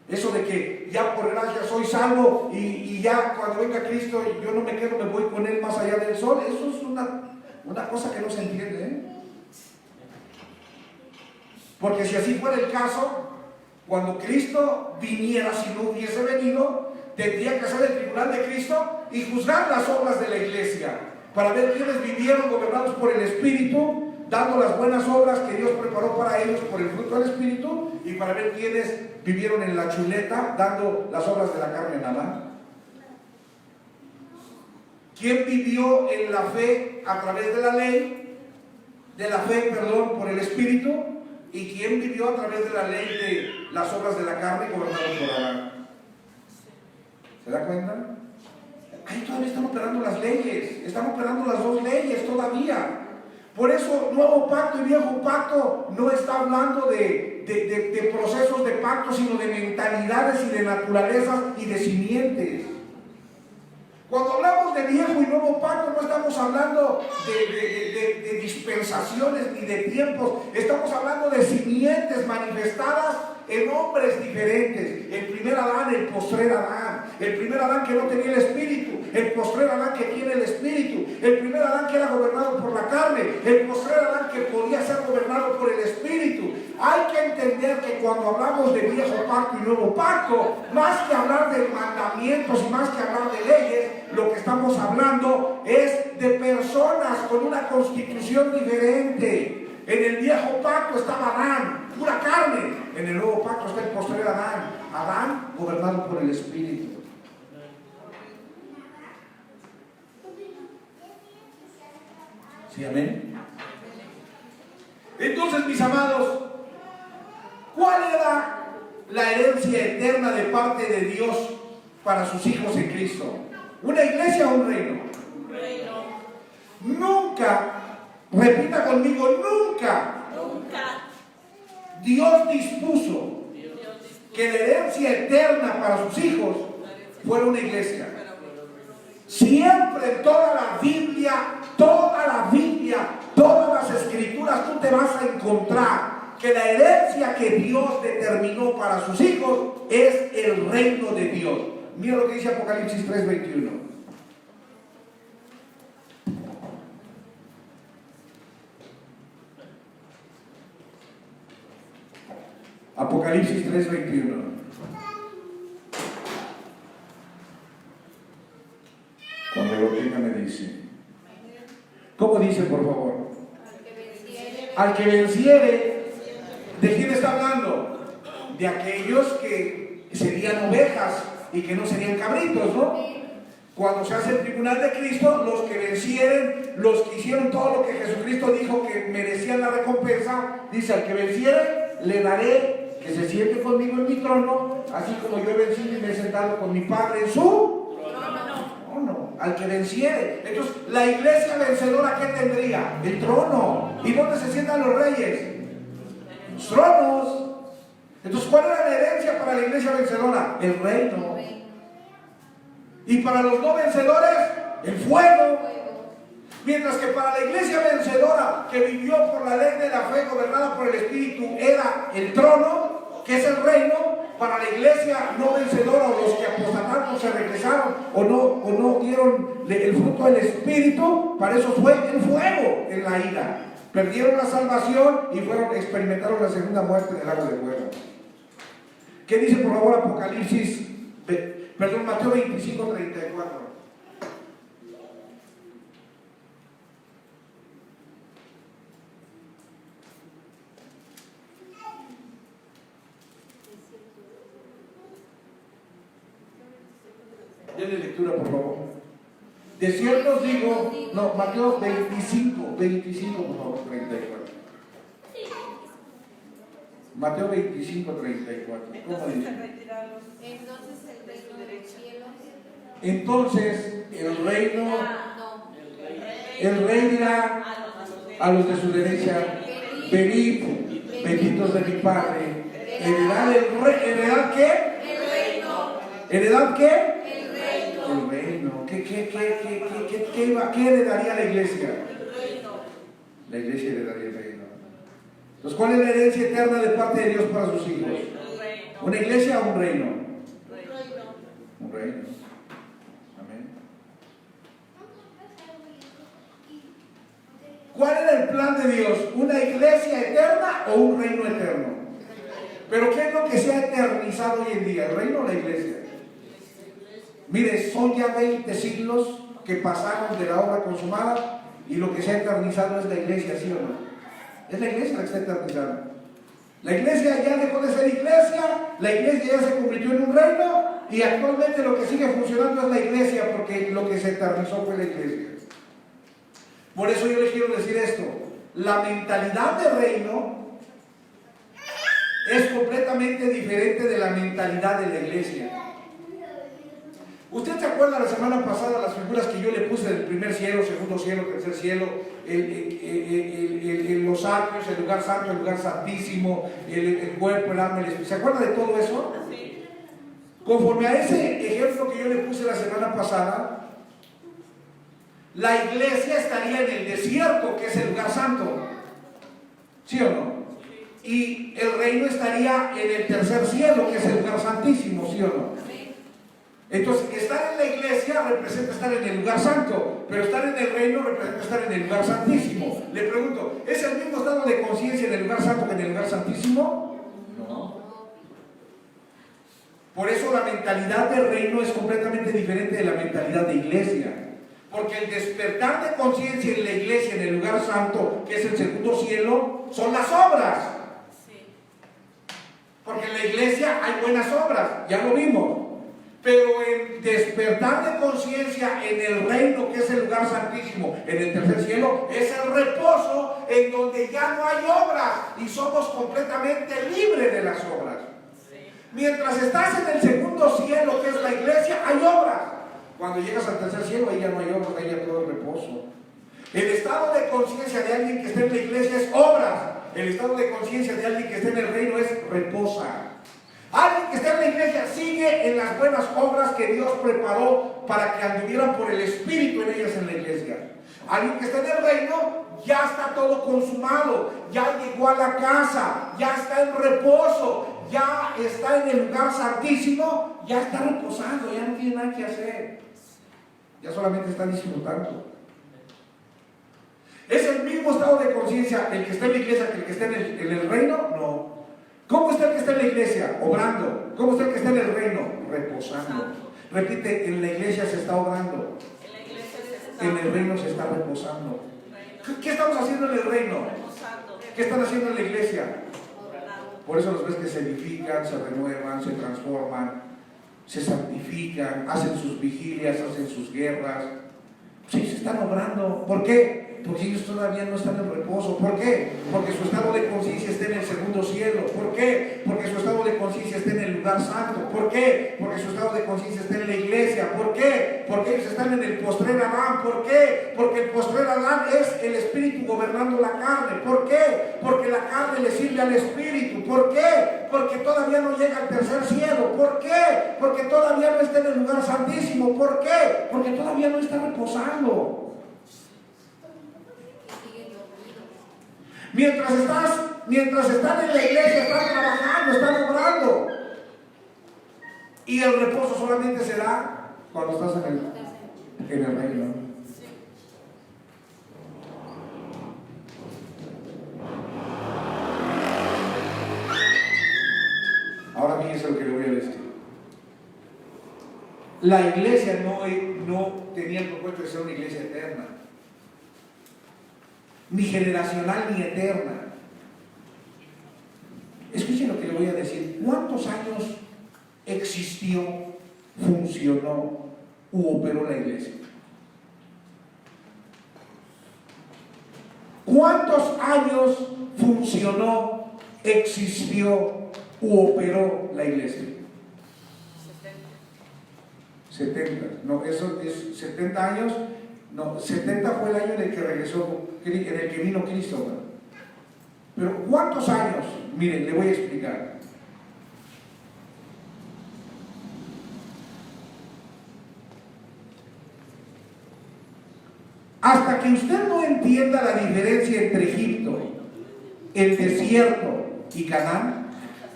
Eso de que ya por gracia soy salvo y ya cuando venga Cristo yo no me quedo, me voy con Él más allá del sol, eso es una cosa que no se entiende, ¿eh? Porque si así fuera el caso, cuando Cristo viniera, si no hubiese venido, tendría que hacer el tribunal de Cristo y juzgar las obras de la iglesia, para ver quiénes vivieron gobernados por el Espíritu, dando las buenas obras que Dios preparó para ellos por el fruto del Espíritu, y para ver quiénes vivieron en la chuleta, dando las obras de la carne nada más. ¿Quién vivió en la fe a través de la ley, por el Espíritu? ¿Y quién vivió a través de la ley de las obras de la carne, gobernados por Adán? ¿Se da cuenta? Ahí todavía están operando las leyes, están operando las dos leyes todavía. Por eso nuevo pacto y viejo pacto no está hablando de procesos de pacto, sino de mentalidades y de naturalezas y de simientes. Cuando hablamos de viejo y nuevo pacto, no estamos hablando de dispensaciones ni de tiempos, estamos hablando de simientes manifestadas en hombres diferentes. El primer Adán, el postrer Adán, el primer Adán que no tenía el Espíritu, el postrer Adán que tiene el Espíritu, el primer Adán que era gobernado por la carne, el postrer Adán que podía ser gobernado por el Espíritu. Hay que entender que cuando hablamos de viejo pacto y nuevo pacto, más que hablar de mandamientos y más que hablar de leyes, lo que estamos hablando es de personas con una constitución diferente. En el viejo pacto estaba Adán, pura carne. En el nuevo pacto está el postrer Adán, Adán gobernado por el Espíritu. ¿Sí, amén? Entonces, mis amados, ¿cuál era la herencia eterna de parte de Dios para sus hijos en Cristo? ¿Una iglesia o un reino? Un reino. Nunca, repita conmigo, nunca Dios dispuso que la herencia eterna para sus hijos fuera una iglesia. Siempre en toda la Biblia, todas las escrituras, tú te vas a encontrar que la herencia que Dios determinó para sus hijos es el reino de Dios. Mira lo que dice Apocalipsis 3:21. Apocalipsis 3:21. Cuando lo tenga me dice. ¿Cómo dice, por favor? Al que venciere. ¿De quién está hablando? De aquellos que serían ovejas y que no serían cabritos, ¿no? Cuando se hace el tribunal de Cristo, los que vencieren, los que hicieron todo lo que Jesucristo dijo que merecían la recompensa, dice: al que venciere, le daré que se siente conmigo en mi trono, así como yo he vencido y me he sentado con mi Padre en su trono. Al que venciere. Entonces, la iglesia vencedora, ¿qué tendría? El trono. ¿Y dónde se sientan los reyes? Los tronos. Entonces, ¿cuál era la herencia para la iglesia vencedora? El reino. Y para los no vencedores, el fuego. Mientras que para la iglesia vencedora, que vivió por la ley de la fe, gobernada por el Espíritu, era el trono, que es el reino. Para la iglesia no vencedora, o los que apostataron, se regresaron, o no dieron el fruto del Espíritu, para eso fue el fuego en la ira. Perdieron la salvación y experimentaron la segunda muerte del lago de fuego. ¿Qué dice, por favor, Mateo 25:34? Denle lectura, por favor. De cierto os digo, no, Mateo 25, por favor, 34. Mateo 25:34. ¿Cómo dice? Entonces el rey dirá a los de su derecha: venid, benditos de mi Padre, heredad ¿qué? El reino. ¿Heredad qué? El reino. El reino. ¿Qué heredaría la iglesia? El reino. La iglesia heredaría el reino. Entonces, ¿cuál es la herencia eterna de parte de Dios para sus hijos? El reino. ¿Una iglesia o un reino? Reino. Un reino. Amén. ¿Cuál era el plan de Dios? ¿Una iglesia eterna o un reino eterno? Pero ¿qué es lo que se ha eternizado hoy en día? ¿El reino o la iglesia? Mire, son ya 20 siglos que pasaron de la obra consumada y lo que se ha eternizado es la iglesia, ¿sí o no? Es la iglesia la que está eternizando. La iglesia ya dejó de ser iglesia, la iglesia ya se convirtió en un reino y actualmente lo que sigue funcionando es la iglesia, porque lo que se eternizó fue la iglesia. Por eso yo les quiero decir esto: la mentalidad de reino es completamente diferente de la mentalidad de la iglesia. ¿Usted se acuerda la semana pasada las figuras que yo le puse del primer cielo, segundo cielo, tercer cielo, los atrios, el lugar santo, el lugar santísimo, el cuerpo, el alma, el espíritu? ¿Se acuerda de todo eso? Sí. Conforme a ese ejemplo que yo le puse la semana pasada, la iglesia estaría en el desierto, que es el lugar santo, ¿sí o no? Y el reino estaría en el tercer cielo, que es el lugar santísimo, ¿sí o no? Entonces, estar en la iglesia representa estar en el lugar santo, pero estar en el reino representa estar en el lugar santísimo. Le pregunto, ¿es el mismo estado de conciencia en el lugar santo que en el lugar santísimo? No. Por eso la mentalidad del reino es completamente diferente de la mentalidad de iglesia. Porque el despertar de conciencia en la iglesia, en el lugar santo, que es el segundo cielo, son las obras. Porque en la iglesia hay buenas obras, ya lo vimos. Pero el despertar de conciencia en el reino, que es el lugar santísimo, en el tercer cielo, es el reposo en donde ya no hay obras y somos completamente libres de las obras. Mientras estás en el segundo cielo, que es la iglesia, hay obras. Cuando llegas al tercer cielo, ahí ya no hay obras, ahí ya todo es reposo. El estado de conciencia de alguien que está en la iglesia es obras. El estado de conciencia de alguien que está en el reino es reposa. Alguien que está en la iglesia sigue en las buenas obras que Dios preparó para que anduvieran por el Espíritu en ellas en la iglesia. Alguien que está en el reino ya está todo consumado, ya llegó a la casa, ya está en reposo, ya está en el lugar santísimo, ya está reposando, ya no tiene nada que hacer, ya solamente está disfrutando. ¿Es el mismo estado de conciencia el que está en la iglesia que el que está en el reino? No. ¿Cómo está el que está en la iglesia? Obrando. ¿Cómo está el que está en el reino? Reposando. Repite, en la iglesia se está obrando. En el reino se está reposando. ¿Qué estamos haciendo en el reino? ¿Qué están haciendo en la iglesia? Por eso los ves que se edifican, se renuevan, se transforman, se santifican, hacen sus vigilias, hacen sus guerras. Sí, se están obrando. ¿Por qué? Porque ellos todavía no están en reposo. ¿Por qué? Porque su estado de conciencia está en el segundo cielo. ¿Por qué? Porque su estado de conciencia está en el lugar santo. ¿Por qué? Porque su estado de conciencia está en la iglesia. ¿Por qué? Porque ellos están en el postrer Adán. ¿Por qué? Porque el postrer Adán es el espíritu gobernando la carne. ¿Por qué? Porque la carne le sirve al espíritu. ¿Por qué? Porque todavía no llega al tercer cielo. ¿Por qué? Porque todavía no está en el lugar santísimo. ¿Por qué? Porque todavía no está reposando. Mientras están en la iglesia, están trabajando, están obrando. Y el reposo solamente se da cuando estás en el reino. Ahora fíjense lo que le voy a decir. La iglesia no tenía el propósito de ser una iglesia eterna, ni generacional ni eterna. Escuchen lo que le voy a decir. ¿Cuántos años existió, funcionó u operó la iglesia? ¿Cuántos años funcionó, existió u operó la iglesia? 70. No, eso es 70 años. No, 70 fue el año en el que regresó, en el que vino Cristo, ¿no? Pero ¿cuántos años? Miren, le voy a explicar. Hasta que usted no entienda la diferencia entre Egipto, el desierto y Canaán.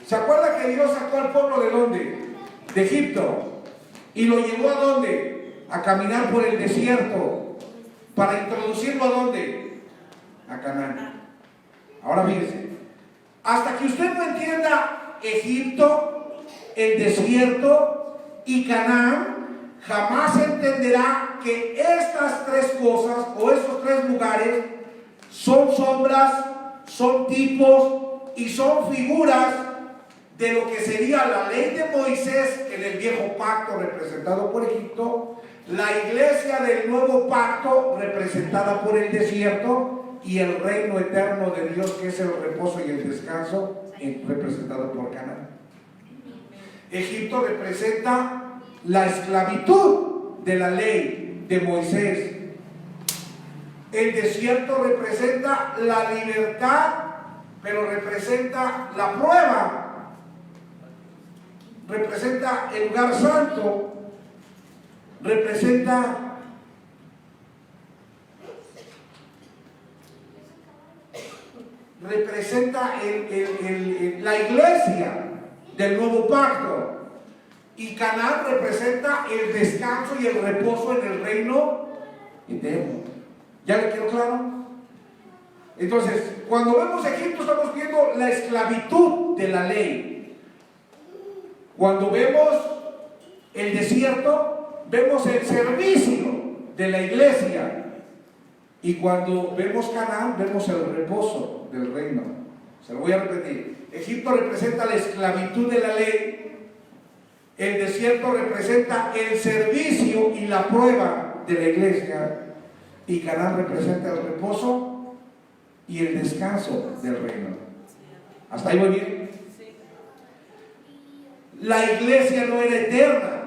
¿Se acuerda que Dios sacó al pueblo de dónde? De Egipto. ¿Y lo llevó a dónde? A caminar por el desierto. ¿Para introducirlo a dónde? A Canaán. Ahora fíjense, hasta que usted no entienda Egipto, el desierto y Canaán, jamás entenderá que estas tres cosas o estos tres lugares son sombras, son tipos y son figuras de lo que sería la ley de Moisés en el viejo pacto representado por Egipto, la iglesia del nuevo pacto representada por el desierto y el reino eterno de Dios, que es el reposo y el descanso, representado por Canaán. Egipto representa la esclavitud de la ley de Moisés. El desierto representa la libertad, pero representa la prueba. Representa el lugar santo, representa la iglesia del nuevo pacto, y Canaán representa el descanso y el reposo en el reino eterno. ¿Ya le quedó claro? Entonces, cuando vemos Egipto estamos viendo la esclavitud de la ley. Cuando vemos el desierto, vemos el servicio de la iglesia. Y cuando vemos Canaán, vemos el reposo del reino. Se lo voy a repetir. Egipto representa la esclavitud de la ley. El desierto representa el servicio y la prueba de la iglesia. Y Canaán representa el reposo y el descanso del reino. ¿Hasta ahí voy bien? La iglesia no era eterna.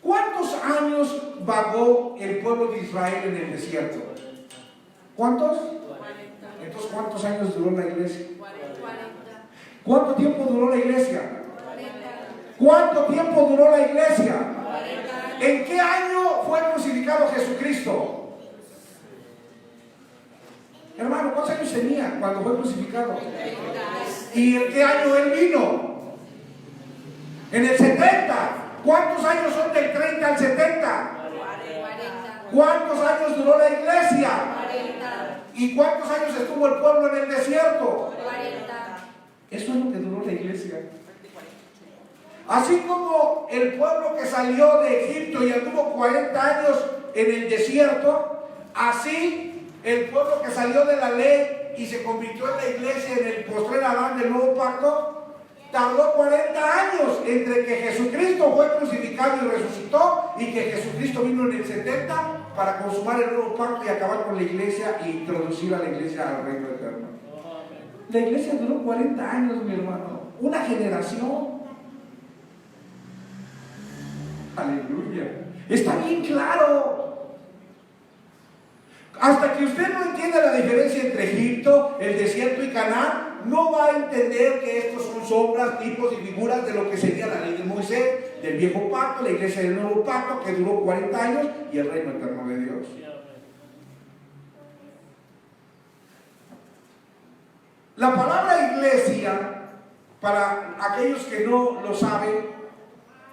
¿Cuántos años vagó el pueblo de Israel en el desierto? ¿Cuántos? 40. Entonces, ¿cuántos años duró la iglesia? 40. ¿Cuánto tiempo duró la iglesia? 40. ¿Cuánto tiempo duró la iglesia? 40. ¿En qué año fue crucificado Jesucristo? Hermano, ¿cuántos años tenía cuando fue crucificado? 30. ¿Y en qué año él vino? En el 70. ¿Cuántos años son del 30 al 70? 40. ¿Cuántos años duró la iglesia? 40. ¿Y cuántos años estuvo el pueblo en el desierto? 40. Eso es lo que duró la iglesia. Así como el pueblo que salió de Egipto y anduvo 40 años en el desierto, así el pueblo que salió de la ley y se convirtió en la iglesia en el postrer Adán del nuevo pacto, tardó 40 años entre que Jesucristo fue crucificado y resucitó y que Jesucristo vino en el 70 para consumar el nuevo pacto y acabar con la iglesia e introducir a la iglesia al reino eterno. La iglesia duró 40 años, mi hermano, una generación. Aleluya. Está bien claro. Hasta que usted no entienda la diferencia entre Egipto, el desierto y Canaán, no va a entender que estos son sombras, tipos y figuras de lo que sería la ley de Moisés, del viejo pacto, la iglesia del nuevo pacto, que duró 40 años, y el reino eterno de Dios. La palabra iglesia, para aquellos que no lo saben,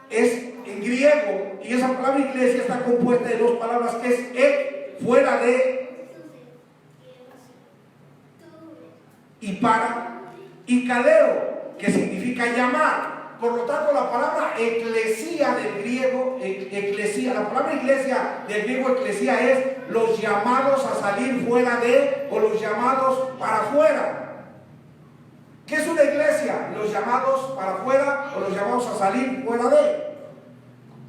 es en griego, y esa palabra iglesia está compuesta de dos palabras que es fuera de, y para, y kaleo, que significa llamar. Por lo tanto, la palabra eclesía del griego, eclesía, la palabra iglesia del griego eclesía es los llamados a salir fuera de, o los llamados para afuera. ¿Qué es una iglesia? Los llamados para afuera o los llamados a salir fuera de.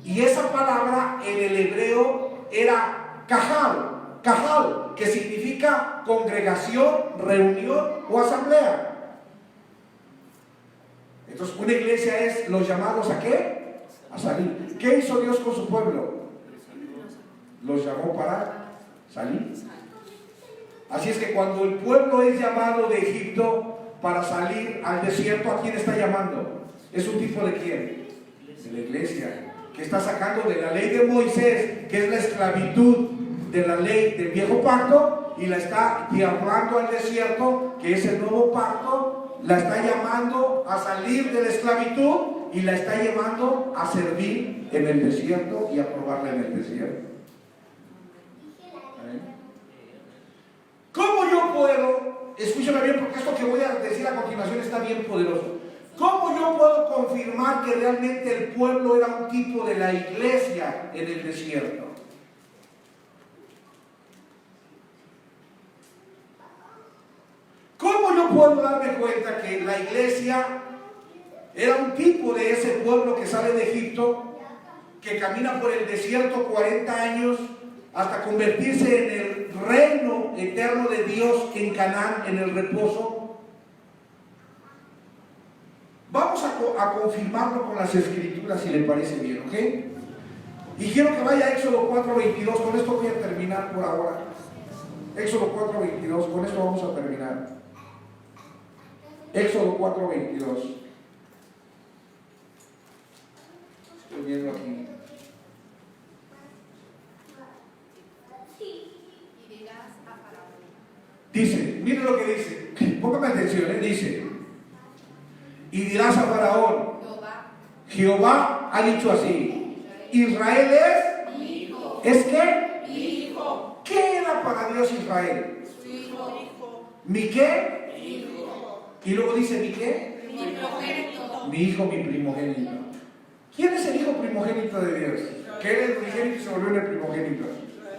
Y esa palabra en el hebreo era Cajal, que significa congregación, reunión o asamblea. Entonces, una iglesia es los llamados ¿a qué? A salir. ¿Qué hizo Dios con su pueblo? Los llamó para salir. Así es que cuando el pueblo es llamado de Egipto para salir al desierto, ¿a quién está llamando? ¿Es un tipo de quién? De la iglesia, que está sacando de la ley de Moisés, que es la esclavitud de la ley del viejo pacto, y la está llevando al desierto, que es el nuevo pacto, la está llamando a salir de la esclavitud y la está llevando a servir en el desierto y a probarla en el desierto. ¿Cómo yo puedo? Escúchame bien, porque esto que voy a decir a continuación está bien poderoso. ¿Cómo yo puedo confirmar que realmente el pueblo era un tipo de la iglesia en el desierto? ¿Cómo yo puedo darme cuenta que la iglesia era un tipo de ese pueblo que sale de Egipto, que camina por el desierto 40 años hasta convertirse en el reino eterno de Dios en Canaán, en el reposo? Vamos a confirmarlo con las escrituras, si le parece bien, ¿ok? Y quiero que vaya a Éxodo 4:22, con esto voy a terminar por ahora. Éxodo 4:22, con esto vamos a terminar. Éxodo 4:22. Estoy viendo aquí. Y dirás a Faraón. Dice, mire lo que dice, póngame atención, dice, y dirás a Faraón, Jehová ha dicho así, Israel es, Mi hijo. ¿es qué? Mi hijo. ¿Qué era para Dios Israel? Su hijo. ¿Mi qué? Mi hijo. Y luego dice, ¿mi qué? Mi primogénito. Mi hijo, mi primogénito. ¿Quién es el hijo primogénito de Dios? Que era el primogénito y se volvió en el primogénito.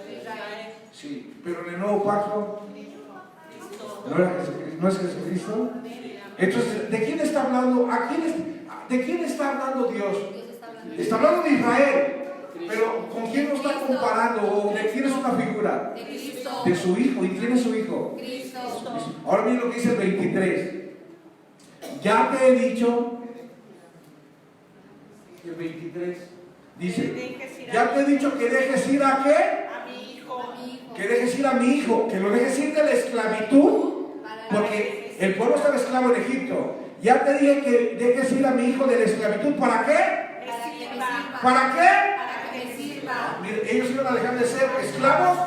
Israel. Sí, pero en el nuevo pacto no era Jesucristo, ¿no es Jesucristo? Entonces, ¿de quién está hablando? ¿De quién está hablando Dios? Dios está hablando. Está hablando de Israel, pero ¿con quién lo está comparando? ¿O de quién es una figura? De Cristo. De su hijo. ¿Y quién es su hijo? Cristo. Ahora miren lo que dice el 23. Ya te he dicho, el 23 dice, ya te he dicho que dejes ir a qué? A mi hijo. A mi hijo. Que dejes ir a mi hijo, que lo dejes ir de la esclavitud, porque el pueblo estaba esclavo en Egipto. Ya te dije que dejes ir a mi hijo de la esclavitud. ¿Para qué? Para que me sirva. ¿Para qué? Para que me sirva. Miren, ellos iban a dejar de ser esclavos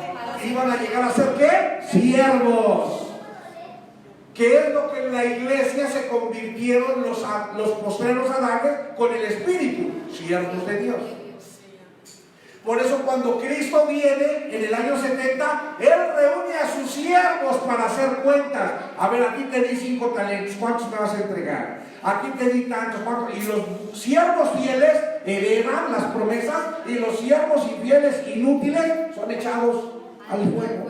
e iban a llegar a ser ¿qué? Siervos. ¿Qué es lo que en la iglesia se convirtieron los postreros adanes con el Espíritu? Siervos de Dios. Por eso cuando Cristo viene en el año 70, Él reúne a sus siervos para hacer cuentas. A ver, aquí te di 5 talentos, ¿cuántos me vas a entregar? Aquí te di tantos, ¿cuántos? Y los siervos fieles heredan las promesas y los siervos infieles inútiles son echados al fuego.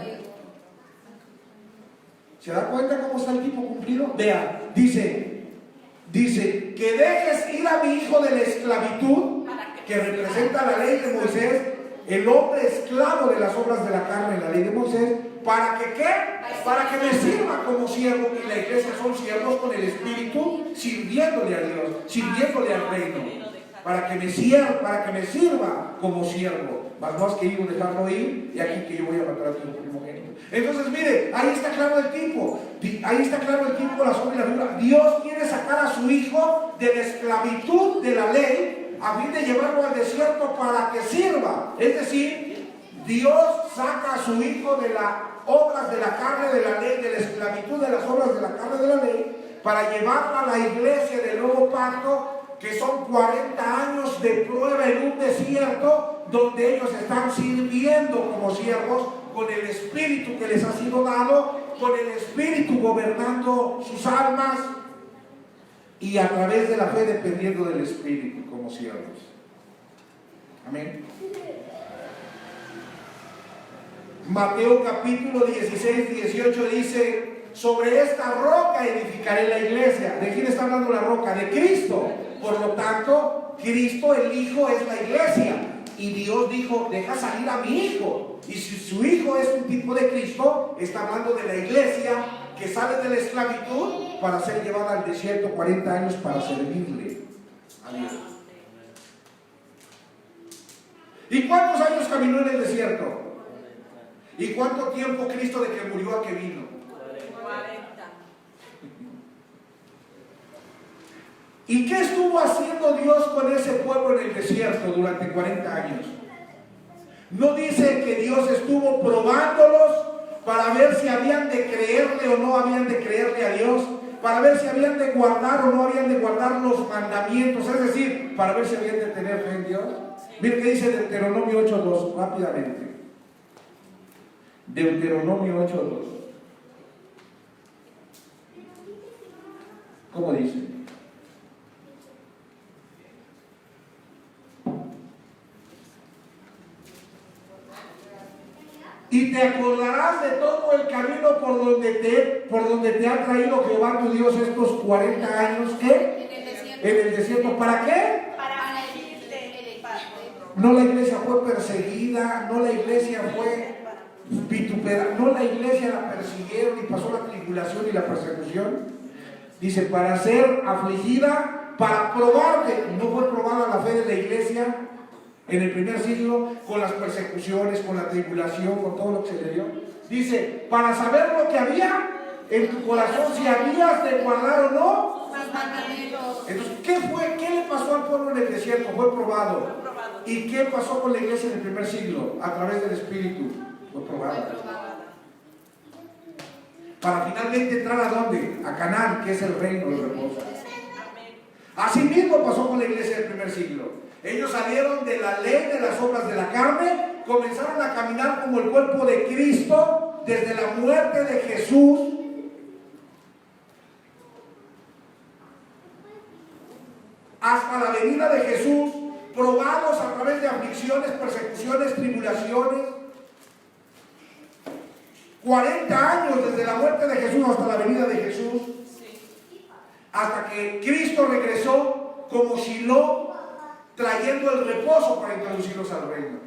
¿Se da cuenta cómo está el tipo cumplido? Vea, dice que dejes ir a mi hijo de la esclavitud, que representa la ley de Moisés, el hombre esclavo de las obras de la carne, la ley de Moisés, ¿para que qué? Para que me sirva como siervo. Y la iglesia son siervos con el Espíritu, sirviéndole a Dios, sirviéndole al reino, para que me sirva como siervo. Mas no has querido dejarlo ir, y aquí que yo voy a matar a tu primogénito. Entonces, mire, ahí está claro el tipo. Ahí está claro el tipo, la sombra y la figura. Dios quiere sacar a su hijo de la esclavitud de la ley, a fin de llevarlo al desierto para que sirva. Es decir, Dios saca a su hijo de las obras de la carne de la ley, de la esclavitud de las obras de la carne de la ley, para llevarla a la iglesia del nuevo pacto, que son 40 años de prueba en un desierto, donde ellos están sirviendo como siervos, con el Espíritu que les ha sido dado, con el Espíritu gobernando sus almas, y a través de la fe dependiendo del Espíritu como siervos. Amén. Mateo capítulo 16, 18 dice: sobre esta roca edificaré la iglesia. ¿De quién está hablando la roca? De Cristo. Por lo tanto, Cristo el Hijo es la iglesia. Y Dios dijo: deja salir a mi hijo. Y si su hijo es un tipo de Cristo, está hablando de la iglesia que sale de la esclavitud para ser llevada al desierto 40 años para servirle a Dios. ¿Y cuántos años caminó en el desierto? ¿Y cuánto tiempo Cristo de que murió a que vino? 40. ¿Y qué estuvo haciendo Dios con ese pueblo en el desierto durante 40 años? No dice que Dios estuvo probándolos para ver si habían de creerle o no habían de creerle a Dios, para ver si habían de guardar o no habían de guardar los mandamientos, es decir, para ver si habían de tener fe en Dios. Mire qué dice Deuteronomio 8:2, rápidamente. Deuteronomio 8:2. ¿Cómo dice? Y te acordarás de todo el camino por donde te ha traído Jehová tu Dios estos 40 años. ¿Qué? En el desierto. En el desierto. ¿Para qué? Para elegirte. No la iglesia fue perseguida, no la iglesia fue vituperada, no la iglesia la persiguieron y pasó la tribulación y la persecución. Dice, para ser afligida, para probarte. No fue probada la fe de la iglesia en el primer siglo con las persecuciones, con la tribulación, con todo lo que se le dio. Dice, para saber lo que había en tu corazón, si habías de guardar o no. Sus mandamientos. Entonces, ¿qué le pasó al pueblo en el desierto? Fue probado. ¿Y qué pasó con la iglesia en el primer siglo? A través del Espíritu. Fue probada. Para finalmente entrar ¿a dónde? A Canaán, que es el reino de reposo. Así mismo pasó con la iglesia del primer siglo. Ellos salieron de la ley, de las obras de la carne, comenzaron a caminar como el cuerpo de Cristo desde la muerte de Jesús hasta la venida de Jesús, probados a través de aflicciones, persecuciones, tribulaciones. 40 años desde la muerte de Jesús hasta la venida de Jesús, hasta que Cristo regresó como Shiloh, trayendo el reposo para introducirlos al reino.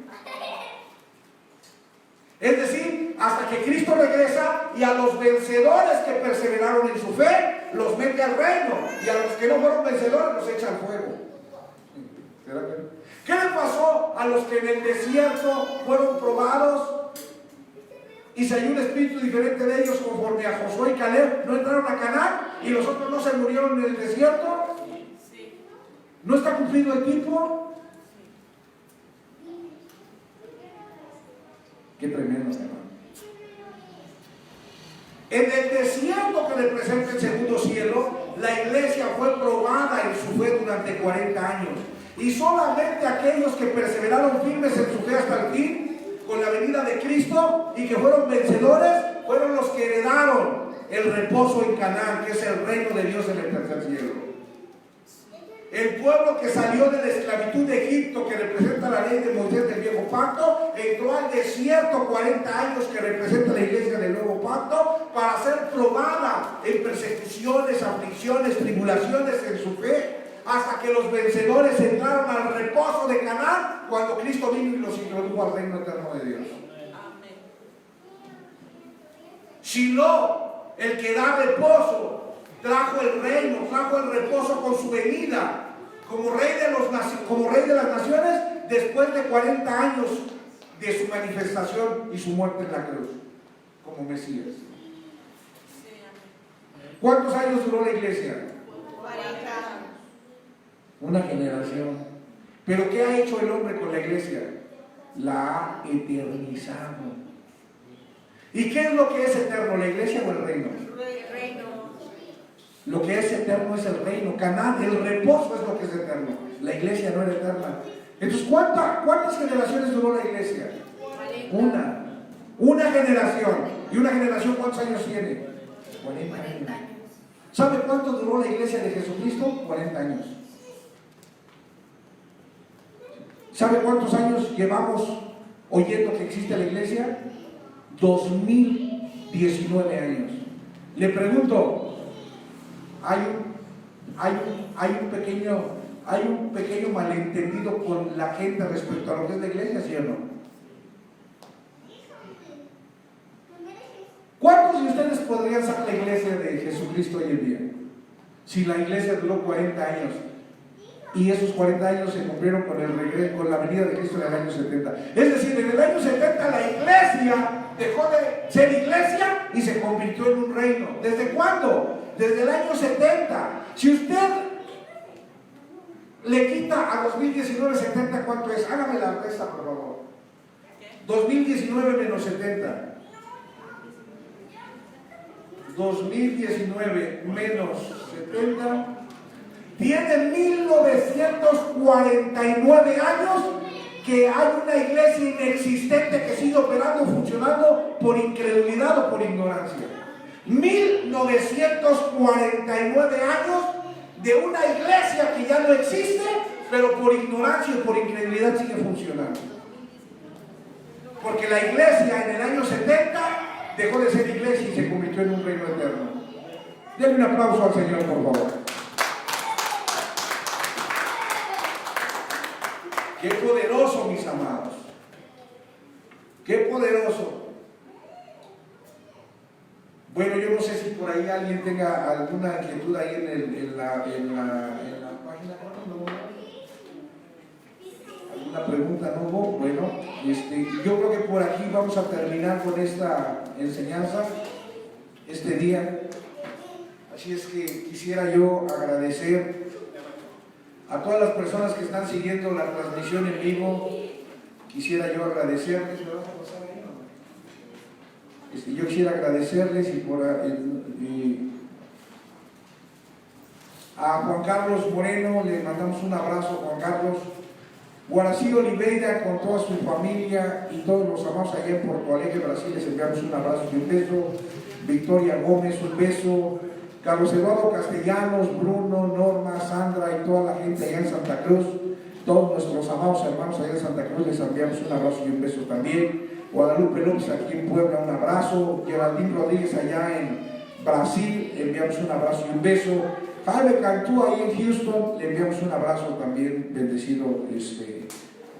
Es decir, hasta que Cristo regresa y a los vencedores que perseveraron en su fe, los mete al reino, y a los que no fueron vencedores los echa al fuego. ¿Qué le pasó a los que en el desierto fueron probados y se halló un espíritu diferente de ellos conforme a Josué y Caleb? ¿No entraron a Canaán y los otros no se murieron en el desierto? ¿No está cumplido el tiempo? Qué tremendo, hermano. En el desierto que representa el segundo cielo, la iglesia fue probada en su fe durante 40 años. Y solamente aquellos que perseveraron firmes en su fe hasta el fin, con la venida de Cristo, y que fueron vencedores, fueron los que heredaron el reposo en Canaán, que es el reino de Dios en el tercer cielo. El pueblo que salió de la esclavitud de Egipto, que representa la ley de Moisés del viejo pacto, entró al desierto 40 años, que representa la iglesia del nuevo pacto, para ser probada en persecuciones, aflicciones, tribulaciones en su fe, hasta que los vencedores entraron al reposo de Canaán, cuando Cristo vino y los introdujo al reino eterno de Dios. Shiloh, el que da reposo, trajo el reino, trajo el reposo con su venida como rey de las naciones, después de 40 años de su manifestación y su muerte en la cruz como Mesías. ¿Cuántos años duró la iglesia? 40 años. Una generación. ¿Pero qué ha hecho el hombre con la iglesia? La ha eternizado. ¿Y qué es lo que es eterno, la iglesia o el reino? El reino. Lo que es eterno es el reino. Canaán, el reposo es lo que es eterno. La iglesia no era eterna. Entonces, ¿cuántas generaciones duró la iglesia? 40. Una generación. ¿Y una generación cuántos años tiene? 40 años. ¿Sabe cuánto duró la iglesia de Jesucristo? 40 años. ¿Sabe cuántos años llevamos oyendo que existe la iglesia? 2019 años. Le pregunto, hay un pequeño malentendido con la gente respecto a lo que es la iglesia, ¿sí o no? ¿Cuántos de ustedes podrían ser la iglesia de Jesucristo hoy en día? Si la iglesia duró 40 años y esos 40 años se cumplieron con el regreso, con la venida de Cristo en el año 70. Es decir, en el año 70 la iglesia dejó de ser iglesia y se convirtió en un reino. ¿Desde cuándo? Desde el año 70. Si usted le quita a 2019 70, ¿cuánto es? Hágame la resta, por favor. 2019 menos 70. 2019 menos 70 tiene 1949 años que hay una iglesia inexistente que sigue operando, funcionando por incredulidad o por ignorancia. 1949 años de una iglesia que ya no existe, pero por ignorancia y por incredulidad sigue funcionando. Porque la iglesia en el año 70 dejó de ser iglesia y se convirtió en un reino eterno. Denle un aplauso al Señor, por favor. Qué poderoso, mis amados. Qué poderoso. Bueno, yo no sé si por ahí alguien tenga alguna inquietud ahí en la página. ¿Alguna pregunta? ¿No hubo? Bueno, yo creo que por aquí vamos a terminar con esta enseñanza, este día. Así es que quisiera yo agradecer a todas las personas que están siguiendo la transmisión en vivo. Quisiera yo agradecerles. ¿Me vas a pasar ahí o no? Yo quisiera agradecerles a Juan Carlos Moreno, le mandamos un abrazo, Juan Carlos. Guarací Oliveira con toda su familia y todos los amados allá en Porto Alegre, Brasil, les enviamos un abrazo y un beso. Victoria Gómez, un beso. Carlos Eduardo Castellanos, Bruno, Norma, Sandra y toda la gente allá en Santa Cruz, todos nuestros amados hermanos allá en Santa Cruz, les enviamos un abrazo y un beso también. Guadalupe López aquí en Puebla, un abrazo. Geraldine Rodríguez allá en Brasil, le enviamos un abrazo y un beso. Jaime Cantú ahí en Houston, le enviamos un abrazo también, bendecido,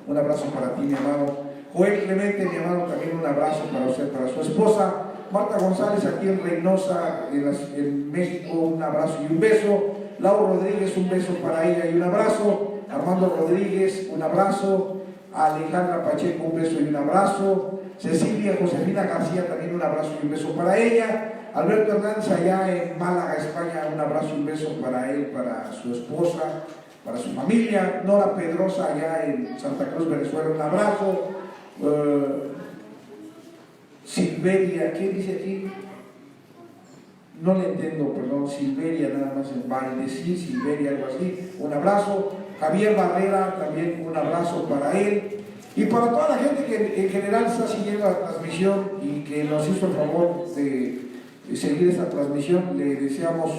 un abrazo para ti, mi amado. Joel Clemente, mi amado, también un abrazo para usted, para su esposa. Marta González aquí en Reynosa, en México, un abrazo y un beso. Laura Rodríguez, un beso para ella y un abrazo. Armando Rodríguez, un abrazo. Alejandra Pacheco, un beso y un abrazo. Cecilia Josefina García, también un abrazo y un beso para ella. Alberto Hernández allá en Málaga, España, un abrazo y un beso para él, para su esposa, para su familia. Nora Pedrosa allá en Santa Cruz, Venezuela, un abrazo. Silveria, ¿qué dice aquí? No le entiendo, perdón. Silveria, nada más en Valdecir, Silveria, algo así. Un abrazo. Javier Barrera, también un abrazo para él. Y para toda la gente que en general está siguiendo la transmisión y que nos hizo el favor de seguir esta transmisión, le deseamos,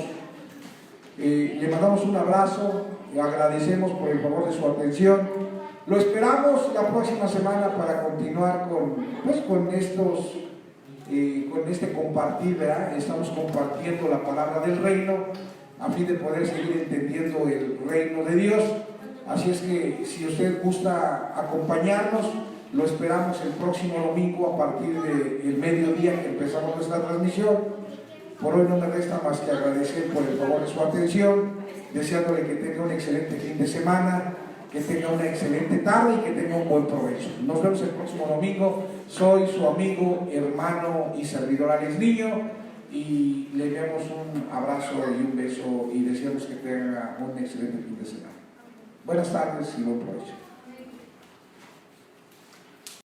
le mandamos un abrazo, le agradecemos por el favor de su atención. Lo esperamos la próxima semana para continuar con este compartir, ¿verdad? Estamos compartiendo la palabra del reino a fin de poder seguir entendiendo el reino de Dios. Así es que si usted gusta acompañarnos, lo esperamos el próximo domingo a partir del mediodía que empezamos nuestra transmisión. Por hoy no me resta más que agradecer por el favor de su atención, deseándole que tenga un excelente fin de semana, que tenga una excelente tarde y que tenga un buen provecho. Nos vemos el próximo domingo. Soy su amigo, hermano y servidor Alex Niño, y le enviamos un abrazo y un beso y deseamos que tenga un excelente fin de semana. Buenas tardes y buen provecho.